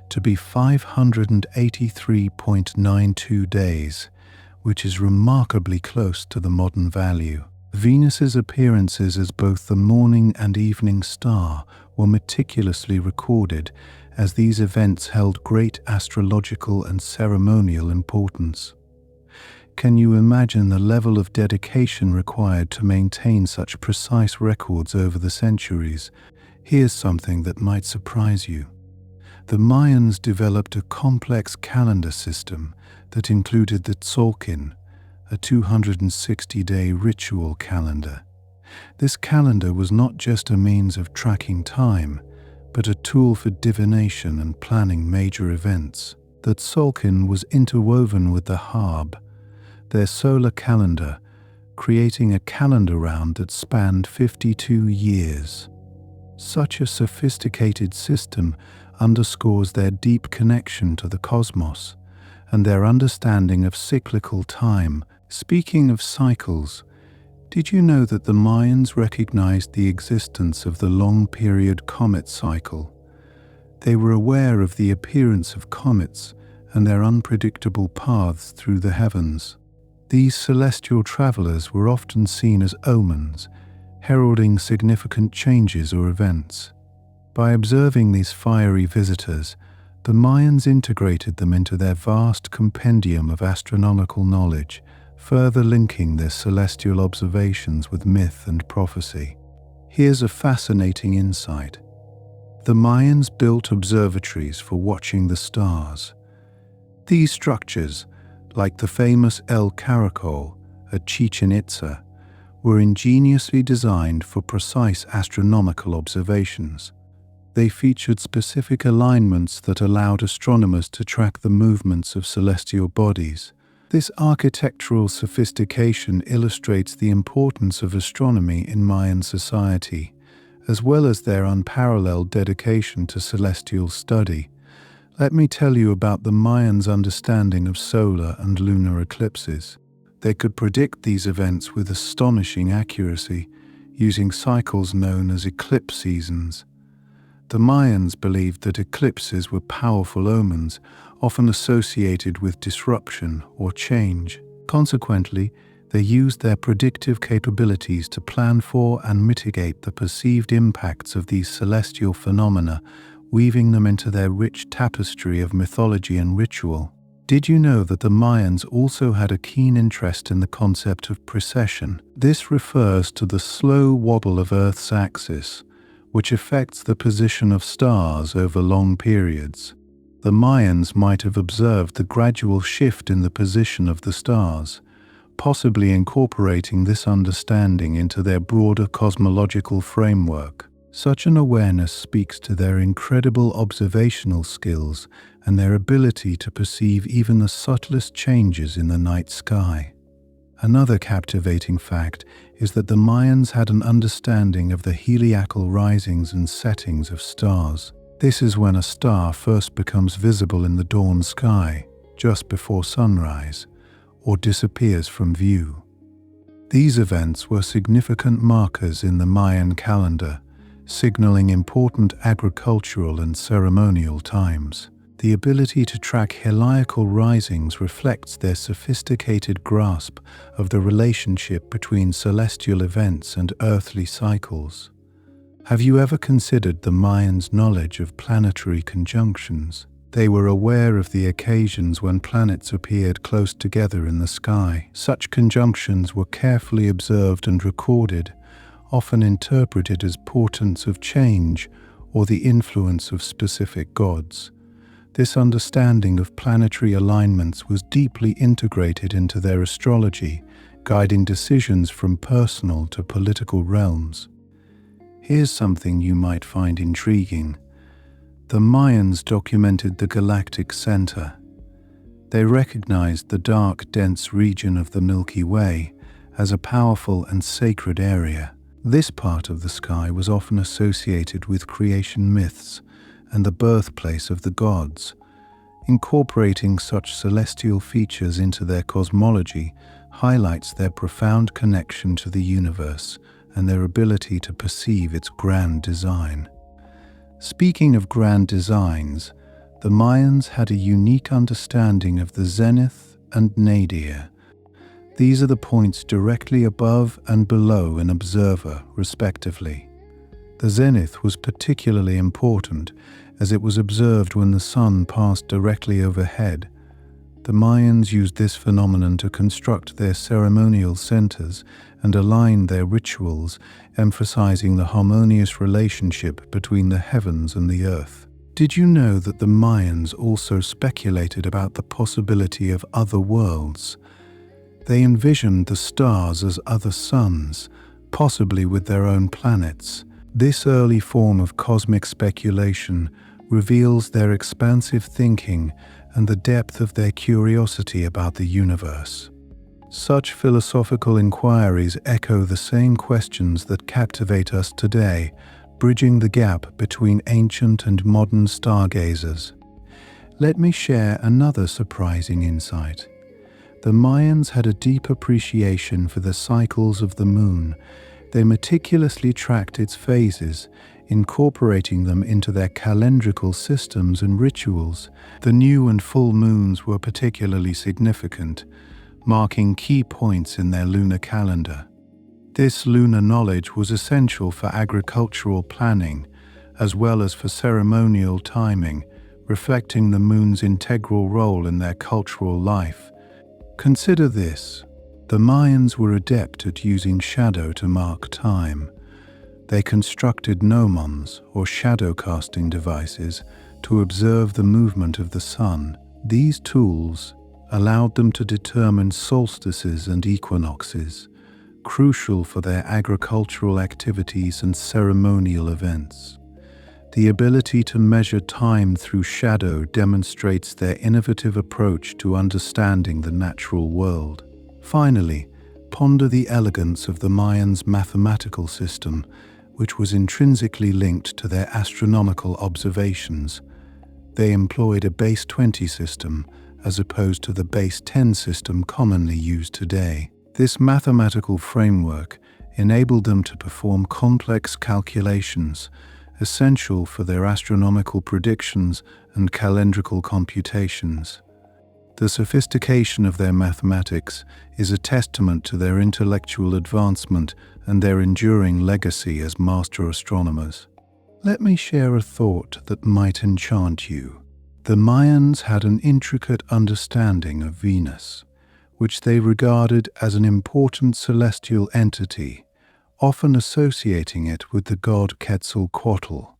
to be 583.92 days, which is remarkably close to the modern value. Venus's appearances as both the morning and evening star were meticulously recorded, as these events held great astrological and ceremonial importance. Can you imagine the level of dedication required to maintain such precise records over the centuries? Here's something that might surprise you. The Mayans developed a complex calendar system that included the Tzolk'in, a 260-day ritual calendar. This calendar was not just a means of tracking time, but a tool for divination and planning major events. The Tzolk'in was interwoven with the Harb, their solar calendar, creating a calendar round that spanned 52 years. Such a sophisticated system underscores their deep connection to the cosmos and their understanding of cyclical time. Speaking of cycles, did you know that the Mayans recognized the existence of the long-period comet cycle? They were aware of the appearance of comets and their unpredictable paths through the heavens. These celestial travelers were often seen as omens, heralding significant changes or events. By observing these fiery visitors, the Mayans integrated them into their vast compendium of astronomical knowledge, further linking their celestial observations with myth and prophecy. Here's a fascinating insight. The Mayans built observatories for watching the stars. These structures, like the famous El Caracol at Chichen Itza, were ingeniously designed for precise astronomical observations. They featured specific alignments that allowed astronomers to track the movements of celestial bodies. This architectural sophistication illustrates the importance of astronomy in Mayan society, as well as their unparalleled dedication to celestial study. Let me tell you about the Mayans' understanding of solar and lunar eclipses. They could predict these events with astonishing accuracy, using cycles known as eclipse seasons. The Mayans believed that eclipses were powerful omens, often associated with disruption or change. Consequently, they used their predictive capabilities to plan for and mitigate the perceived impacts of these celestial phenomena, weaving them into their rich tapestry of mythology and ritual. Did you know that the Mayans also had a keen interest in the concept of precession? This refers to the slow wobble of Earth's axis, which affects the position of stars over long periods. The Mayans might have observed the gradual shift in the position of the stars, possibly incorporating this understanding into their broader cosmological framework. Such an awareness speaks to their incredible observational skills and their ability to perceive even the subtlest changes in the night sky. Another captivating fact is that the Mayans had an understanding of the heliacal risings and settings of stars. This is when a star first becomes visible in the dawn sky, just before sunrise, or disappears from view. These events were significant markers in the Mayan calendar, signaling important agricultural and ceremonial times. The ability to track heliacal risings reflects their sophisticated grasp of the relationship between celestial events and earthly cycles. Have you ever considered the Mayans' knowledge of planetary conjunctions? They were aware of the occasions when planets appeared close together in the sky. Such conjunctions were carefully observed and recorded, often interpreted as portents of change or the influence of specific gods. This understanding of planetary alignments was deeply integrated into their astrology, guiding decisions from personal to political realms. Here's something you might find intriguing. The Mayans documented the galactic center. They recognized the dark, dense region of the Milky Way as a powerful and sacred area. This part of the sky was often associated with creation myths and the birthplace of the gods. Incorporating such celestial features into their cosmology highlights their profound connection to the universe and their ability to perceive its grand design. Speaking of grand designs, the Mayans had a unique understanding of the zenith and nadir. These are the points directly above and below an observer, respectively. The zenith was particularly important as it was observed when the sun passed directly overhead. The Mayans used this phenomenon to construct their ceremonial centers and align their rituals, emphasizing the harmonious relationship between the heavens and the earth. Did you know that the Mayans also speculated about the possibility of other worlds? They envisioned the stars as other suns, possibly with their own planets. This early form of cosmic speculation reveals their expansive thinking and the depth of their curiosity about the universe. Such philosophical inquiries echo the same questions that captivate us today, bridging the gap between ancient and modern stargazers. Let me share another surprising insight. The Mayans had a deep appreciation for the cycles of the moon. They meticulously tracked its phases, incorporating them into their calendrical systems and rituals. The new and full moons were particularly significant, marking key points in their lunar calendar. This lunar knowledge was essential for agricultural planning, as well as for ceremonial timing, reflecting the moon's integral role in their cultural life. Consider this. The Mayans were adept at using shadow to mark time. They constructed gnomons, or shadow-casting devices, to observe the movement of the sun. These tools allowed them to determine solstices and equinoxes, crucial for their agricultural activities and ceremonial events. The ability to measure time through shadow demonstrates their innovative approach to understanding the natural world. Finally, ponder the elegance of the Mayans' mathematical system, which was intrinsically linked to their astronomical observations. They employed a base 20 system as opposed to the base 10 system commonly used today. This mathematical framework enabled them to perform complex calculations essential for their astronomical predictions and calendrical computations. The sophistication of their mathematics is a testament to their intellectual advancement and their enduring legacy as master astronomers. Let me share a thought that might enchant you. The Mayans had an intricate understanding of Venus, which they regarded as an important celestial entity, often associating it with the god Quetzalcoatl.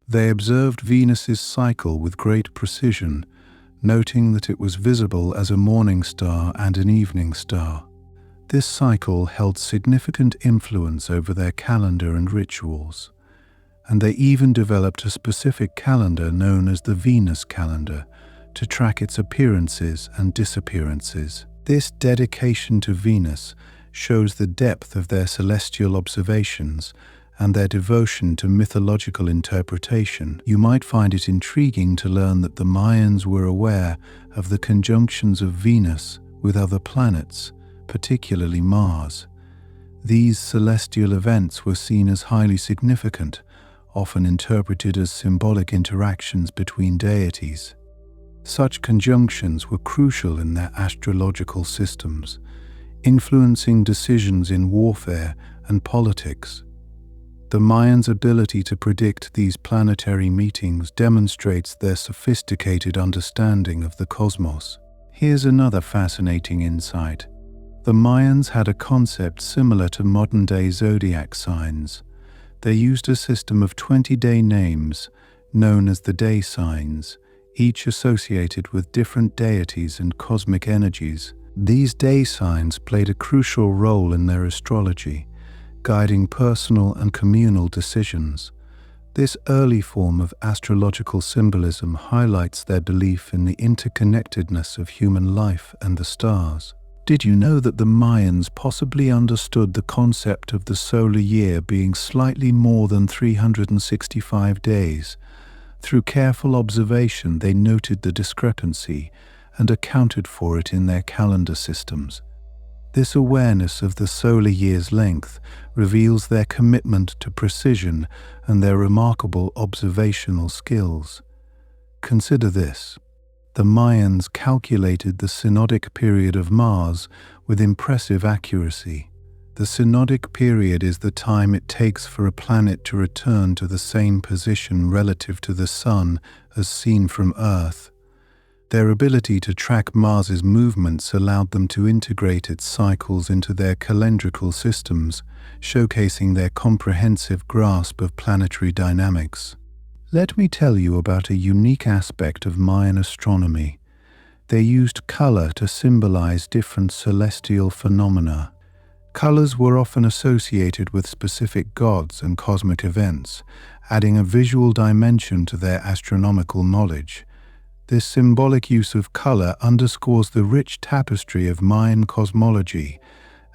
They observed Venus's cycle with great precision, noting that it was visible as a morning star and an evening star. This cycle held significant influence over their calendar and rituals, and they even developed a specific calendar known as the Venus calendar to track its appearances and disappearances. This dedication to Venus shows the depth of their celestial observations and their devotion to mythological interpretation. You might find it intriguing to learn that the Mayans were aware of the conjunctions of Venus with other planets, particularly Mars. These celestial events were seen as highly significant, often interpreted as symbolic interactions between deities. Such conjunctions were crucial in their astrological systems, influencing decisions in warfare and politics. The Mayans' ability to predict these planetary meetings demonstrates their sophisticated understanding of the cosmos. Here's another fascinating insight. The Mayans had a concept similar to modern-day zodiac signs. They used a system of 20-day names, known as the day signs, each associated with different deities and cosmic energies. These day signs played a crucial role in their astrology, guiding personal and communal decisions. This early form of astrological symbolism highlights their belief in the interconnectedness of human life and the stars. Did you know that the Mayans possibly understood the concept of the solar year being slightly more than 365 days? Through careful observation, they noted the discrepancy and accounted for it in their calendar systems. This awareness of the solar year's length reveals their commitment to precision and their remarkable observational skills. Consider this. The Mayans calculated the synodic period of Mars with impressive accuracy. The synodic period is the time it takes for a planet to return to the same position relative to the Sun as seen from Earth. Their ability to track Mars's movements allowed them to integrate its cycles into their calendrical systems, showcasing their comprehensive grasp of planetary dynamics. Let me tell you about a unique aspect of Mayan astronomy. They used color to symbolize different celestial phenomena. Colors were often associated with specific gods and cosmic events, adding a visual dimension to their astronomical knowledge. This symbolic use of color underscores the rich tapestry of Mayan cosmology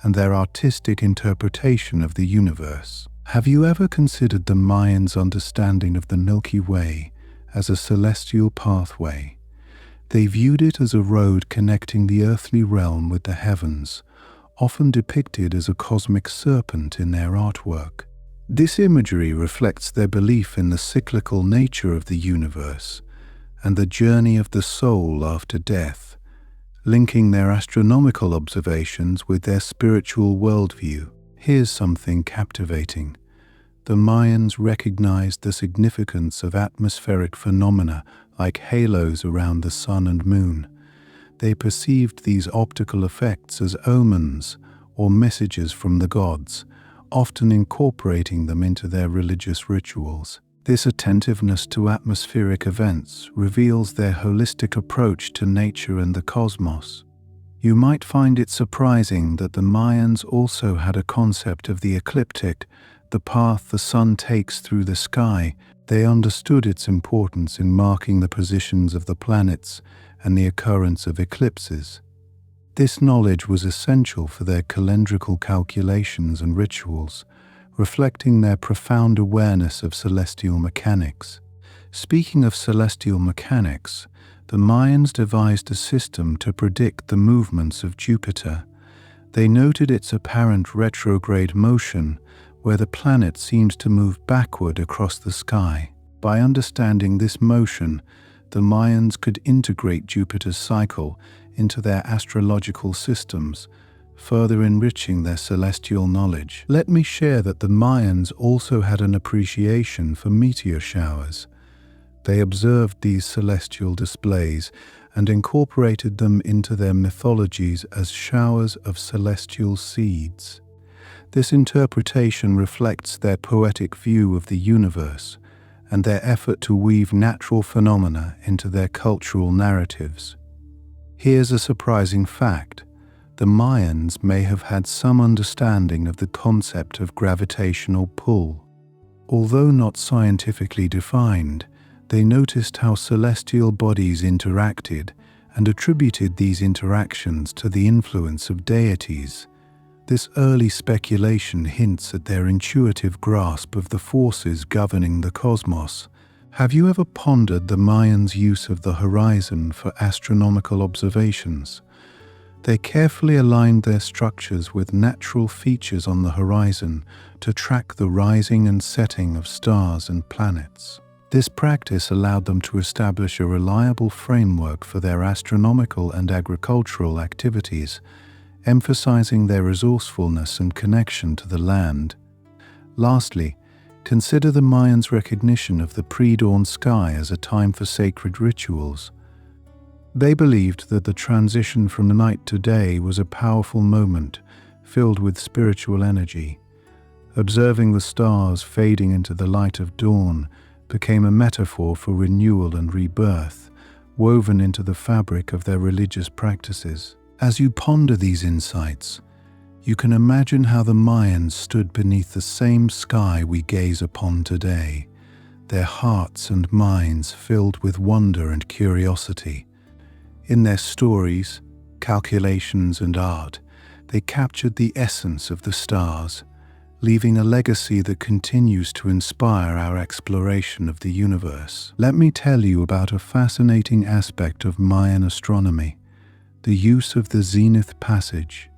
and their artistic interpretation of the universe. Have you ever considered the Mayans' understanding of the Milky Way as a celestial pathway? They viewed it as a road connecting the earthly realm with the heavens, often depicted as a cosmic serpent in their artwork. This imagery reflects their belief in the cyclical nature of the universe and the journey of the soul after death, linking their astronomical observations with their spiritual worldview. Here's something captivating. The Mayans recognized the significance of atmospheric phenomena like halos around the sun and moon. They perceived these optical effects as omens or messages from the gods, often incorporating them into their religious rituals. This attentiveness to atmospheric events reveals their holistic approach to nature and the cosmos. You might find it surprising that the Mayans also had a concept of the ecliptic, the path the sun takes through the sky. They understood its importance in marking the positions of the planets and the occurrence of eclipses. This knowledge was essential for their calendrical calculations and rituals, reflecting their profound awareness of celestial mechanics. Speaking of celestial mechanics, the Mayans devised a system to predict the movements of Jupiter. They noted its apparent retrograde motion, where the planet seems to move backward across the sky. By understanding this motion, the Mayans could integrate Jupiter's cycle into their astrological systems, further enriching their celestial knowledge. Let me share that the Mayans also had an appreciation for meteor showers. They observed these celestial displays and incorporated them into their mythologies as showers of celestial seeds. This interpretation reflects their poetic view of the universe and their effort to weave natural phenomena into their cultural narratives. Here's a surprising fact. The Mayans may have had some understanding of the concept of gravitational pull. Although not scientifically defined, they noticed how celestial bodies interacted and attributed these interactions to the influence of deities. This early speculation hints at their intuitive grasp of the forces governing the cosmos. Have you ever pondered the Mayans' use of the horizon for astronomical observations? They carefully aligned their structures with natural features on the horizon to track the rising and setting of stars and planets. This practice allowed them to establish a reliable framework for their astronomical and agricultural activities, emphasizing their resourcefulness and connection to the land. Lastly, consider the Mayans' recognition of the pre-dawn sky as a time for sacred rituals. They believed that the transition from night to day was a powerful moment filled with spiritual energy. Observing the stars fading into the light of dawn became a metaphor for renewal and rebirth, woven into the fabric of their religious practices. As you ponder these insights, you can imagine how the Mayans stood beneath the same sky we gaze upon today, their hearts and minds filled with wonder and curiosity. In their stories, calculations, and art, they captured the essence of the stars, leaving a legacy that continues to inspire our exploration of the universe. Let me tell you about a fascinating aspect of Mayan astronomy: the use of the zenith passage.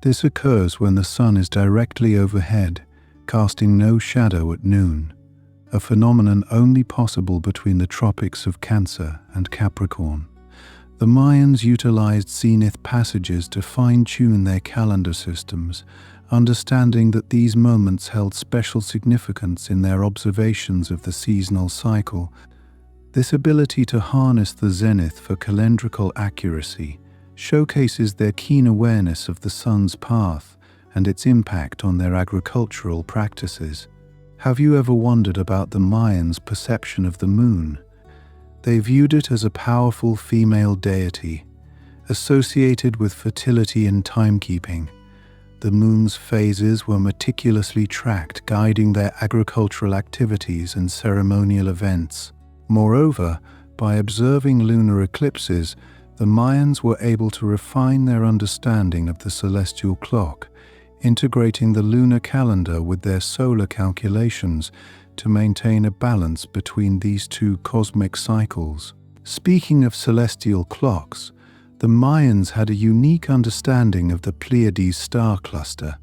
This occurs when the sun is directly overhead, casting no shadow at noon, a phenomenon only possible between the tropics of Cancer and Capricorn. The Mayans utilized zenith passages to fine-tune their calendar systems, understanding that these moments held special significance in their observations of the seasonal cycle. This ability to harness the zenith for calendrical accuracy showcases their keen awareness of the sun's path and its impact on their agricultural practices. Have you ever wondered about the Mayans' perception of the moon? They viewed it as a powerful female deity, associated with fertility and timekeeping. The moon's phases were meticulously tracked, guiding their agricultural activities and ceremonial events. Moreover, by observing lunar eclipses, the Mayans were able to refine their understanding of the celestial clock, integrating the lunar calendar with their solar calculations to maintain a balance between these two cosmic cycles. Speaking of celestial clocks, the Mayans had a unique understanding of the Pleiades star cluster.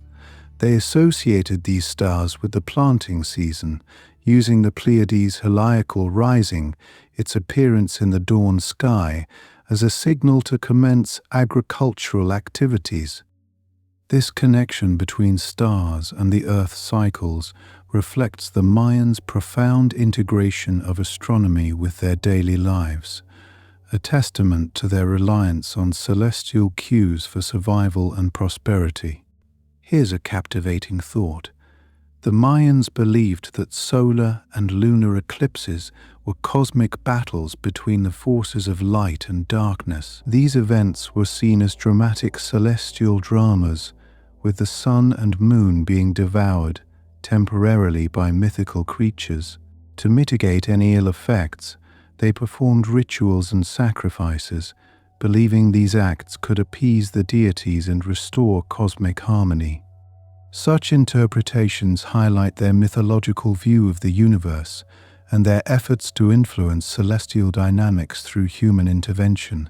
They associated these stars with the planting season, using the Pleiades' heliacal rising, its appearance in the dawn sky, as a signal to commence agricultural activities. This connection between stars and the Earth's cycles reflects the Mayans' profound integration of astronomy with their daily lives, a testament to their reliance on celestial cues for survival and prosperity. Here's a captivating thought. The Mayans believed that solar and lunar eclipses were cosmic battles between the forces of light and darkness. These events were seen as dramatic celestial dramas, with the sun and moon being devoured temporarily by mythical creatures. To mitigate any ill effects, they performed rituals and sacrifices, believing these acts could appease the deities and restore cosmic harmony. Such interpretations highlight their mythological view of the universe and their efforts to influence celestial dynamics through human intervention.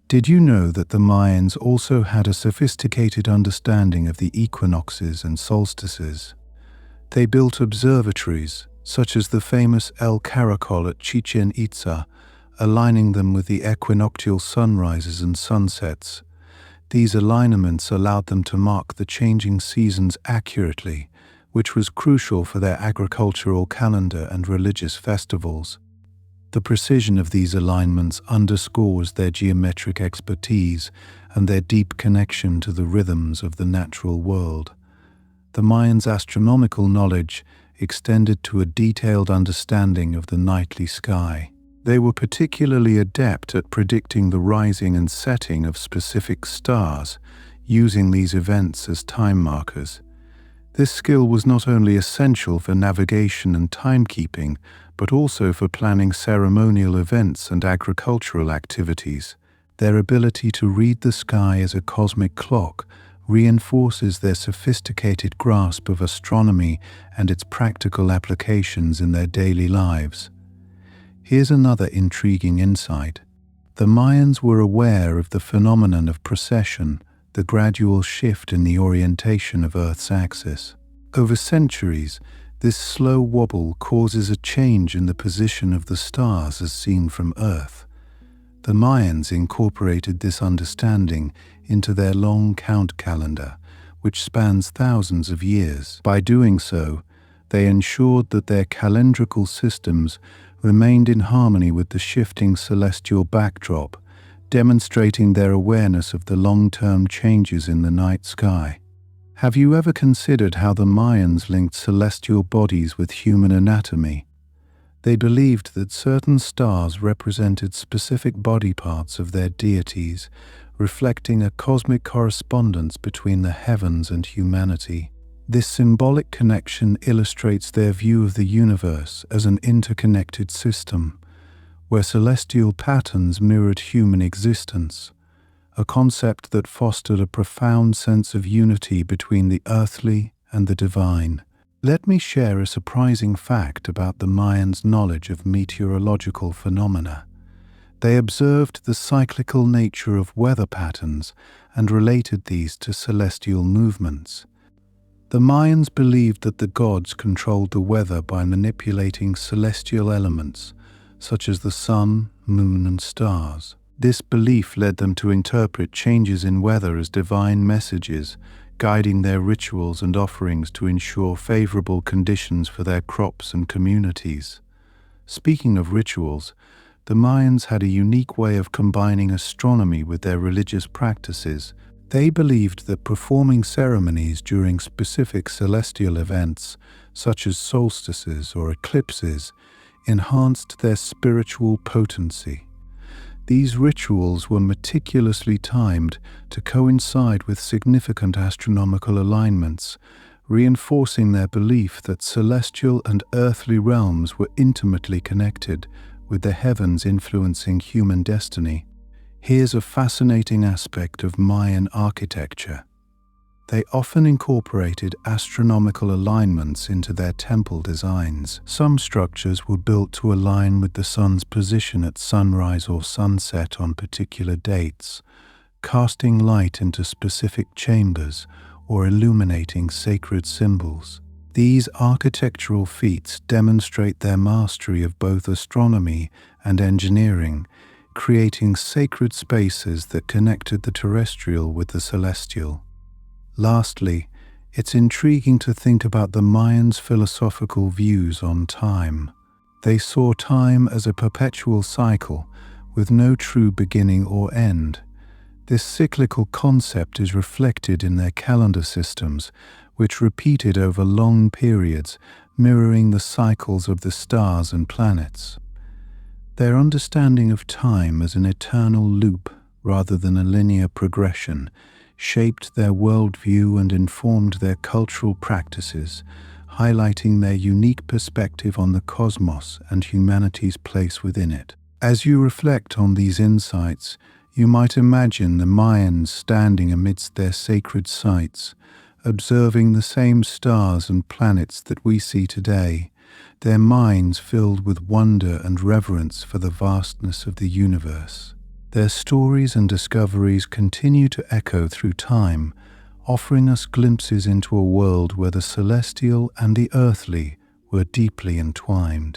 Did you know that the Mayans also had a sophisticated understanding of the equinoxes and solstices? They built observatories, such as the famous El Caracol at Chichen Itza, aligning them with the equinoctial sunrises and sunsets. These alignments allowed them to mark the changing seasons accurately, which was crucial for their agricultural calendar and religious festivals. The precision of these alignments underscores their geometric expertise and their deep connection to the rhythms of the natural world. The Mayans' astronomical knowledge extended to a detailed understanding of the nightly sky. They were particularly adept at predicting the rising and setting of specific stars, using these events as time markers. This skill was not only essential for navigation and timekeeping, but also for planning ceremonial events and agricultural activities. Their ability to read the sky as a cosmic clock reinforces their sophisticated grasp of astronomy and its practical applications in their daily lives. Here's another intriguing insight. The Mayans were aware of the phenomenon of precession, the gradual shift in the orientation of Earth's axis. Over centuries, this slow wobble causes a change in the position of the stars as seen from Earth. The Mayans incorporated this understanding into their long count calendar, which spans thousands of years. By doing so, they ensured that their calendrical systems remained in harmony with the shifting celestial backdrop, demonstrating their awareness of the long-term changes in the night sky. Have you ever considered how the Mayans linked celestial bodies with human anatomy? They believed that certain stars represented specific body parts of their deities, reflecting a cosmic correspondence between the heavens and humanity. This symbolic connection illustrates their view of the universe as an interconnected system, where celestial patterns mirrored human existence, a concept that fostered a profound sense of unity between the earthly and the divine. Let me share a surprising fact about the Mayans' knowledge of meteorological phenomena. They observed the cyclical nature of weather patterns and related these to celestial movements. The Mayans believed that the gods controlled the weather by manipulating celestial elements, such as the sun, moon, and stars. This belief led them to interpret changes in weather as divine messages, guiding their rituals and offerings to ensure favorable conditions for their crops and communities. Speaking of rituals, the Mayans had a unique way of combining astronomy with their religious practices. They believed that performing ceremonies during specific celestial events, such as solstices or eclipses, enhanced their spiritual potency. These rituals were meticulously timed to coincide with significant astronomical alignments, reinforcing their belief that celestial and earthly realms were intimately connected, with the heavens influencing human destiny. Here's a fascinating aspect of Mayan architecture. They often incorporated astronomical alignments into their temple designs. Some structures were built to align with the sun's position at sunrise or sunset on particular dates, casting light into specific chambers or illuminating sacred symbols. These architectural feats demonstrate their mastery of both astronomy and engineering, creating sacred spaces that connected the terrestrial with the celestial. Lastly, it's intriguing to think about the Mayans' philosophical views on time. They saw time as a perpetual cycle, with no true beginning or end. This cyclical concept is reflected in their calendar systems, which repeated over long periods, mirroring the cycles of the stars and planets. Their understanding of time as an eternal loop rather than a linear progression shaped their worldview and informed their cultural practices, highlighting their unique perspective on the cosmos and humanity's place within it. As you reflect on these insights, you might imagine the Mayans standing amidst their sacred sites, observing the same stars and planets that we see today, their minds filled with wonder and reverence for the vastness of the universe. Their stories and discoveries continue to echo through time, offering us glimpses into a world where the celestial and the earthly were deeply entwined.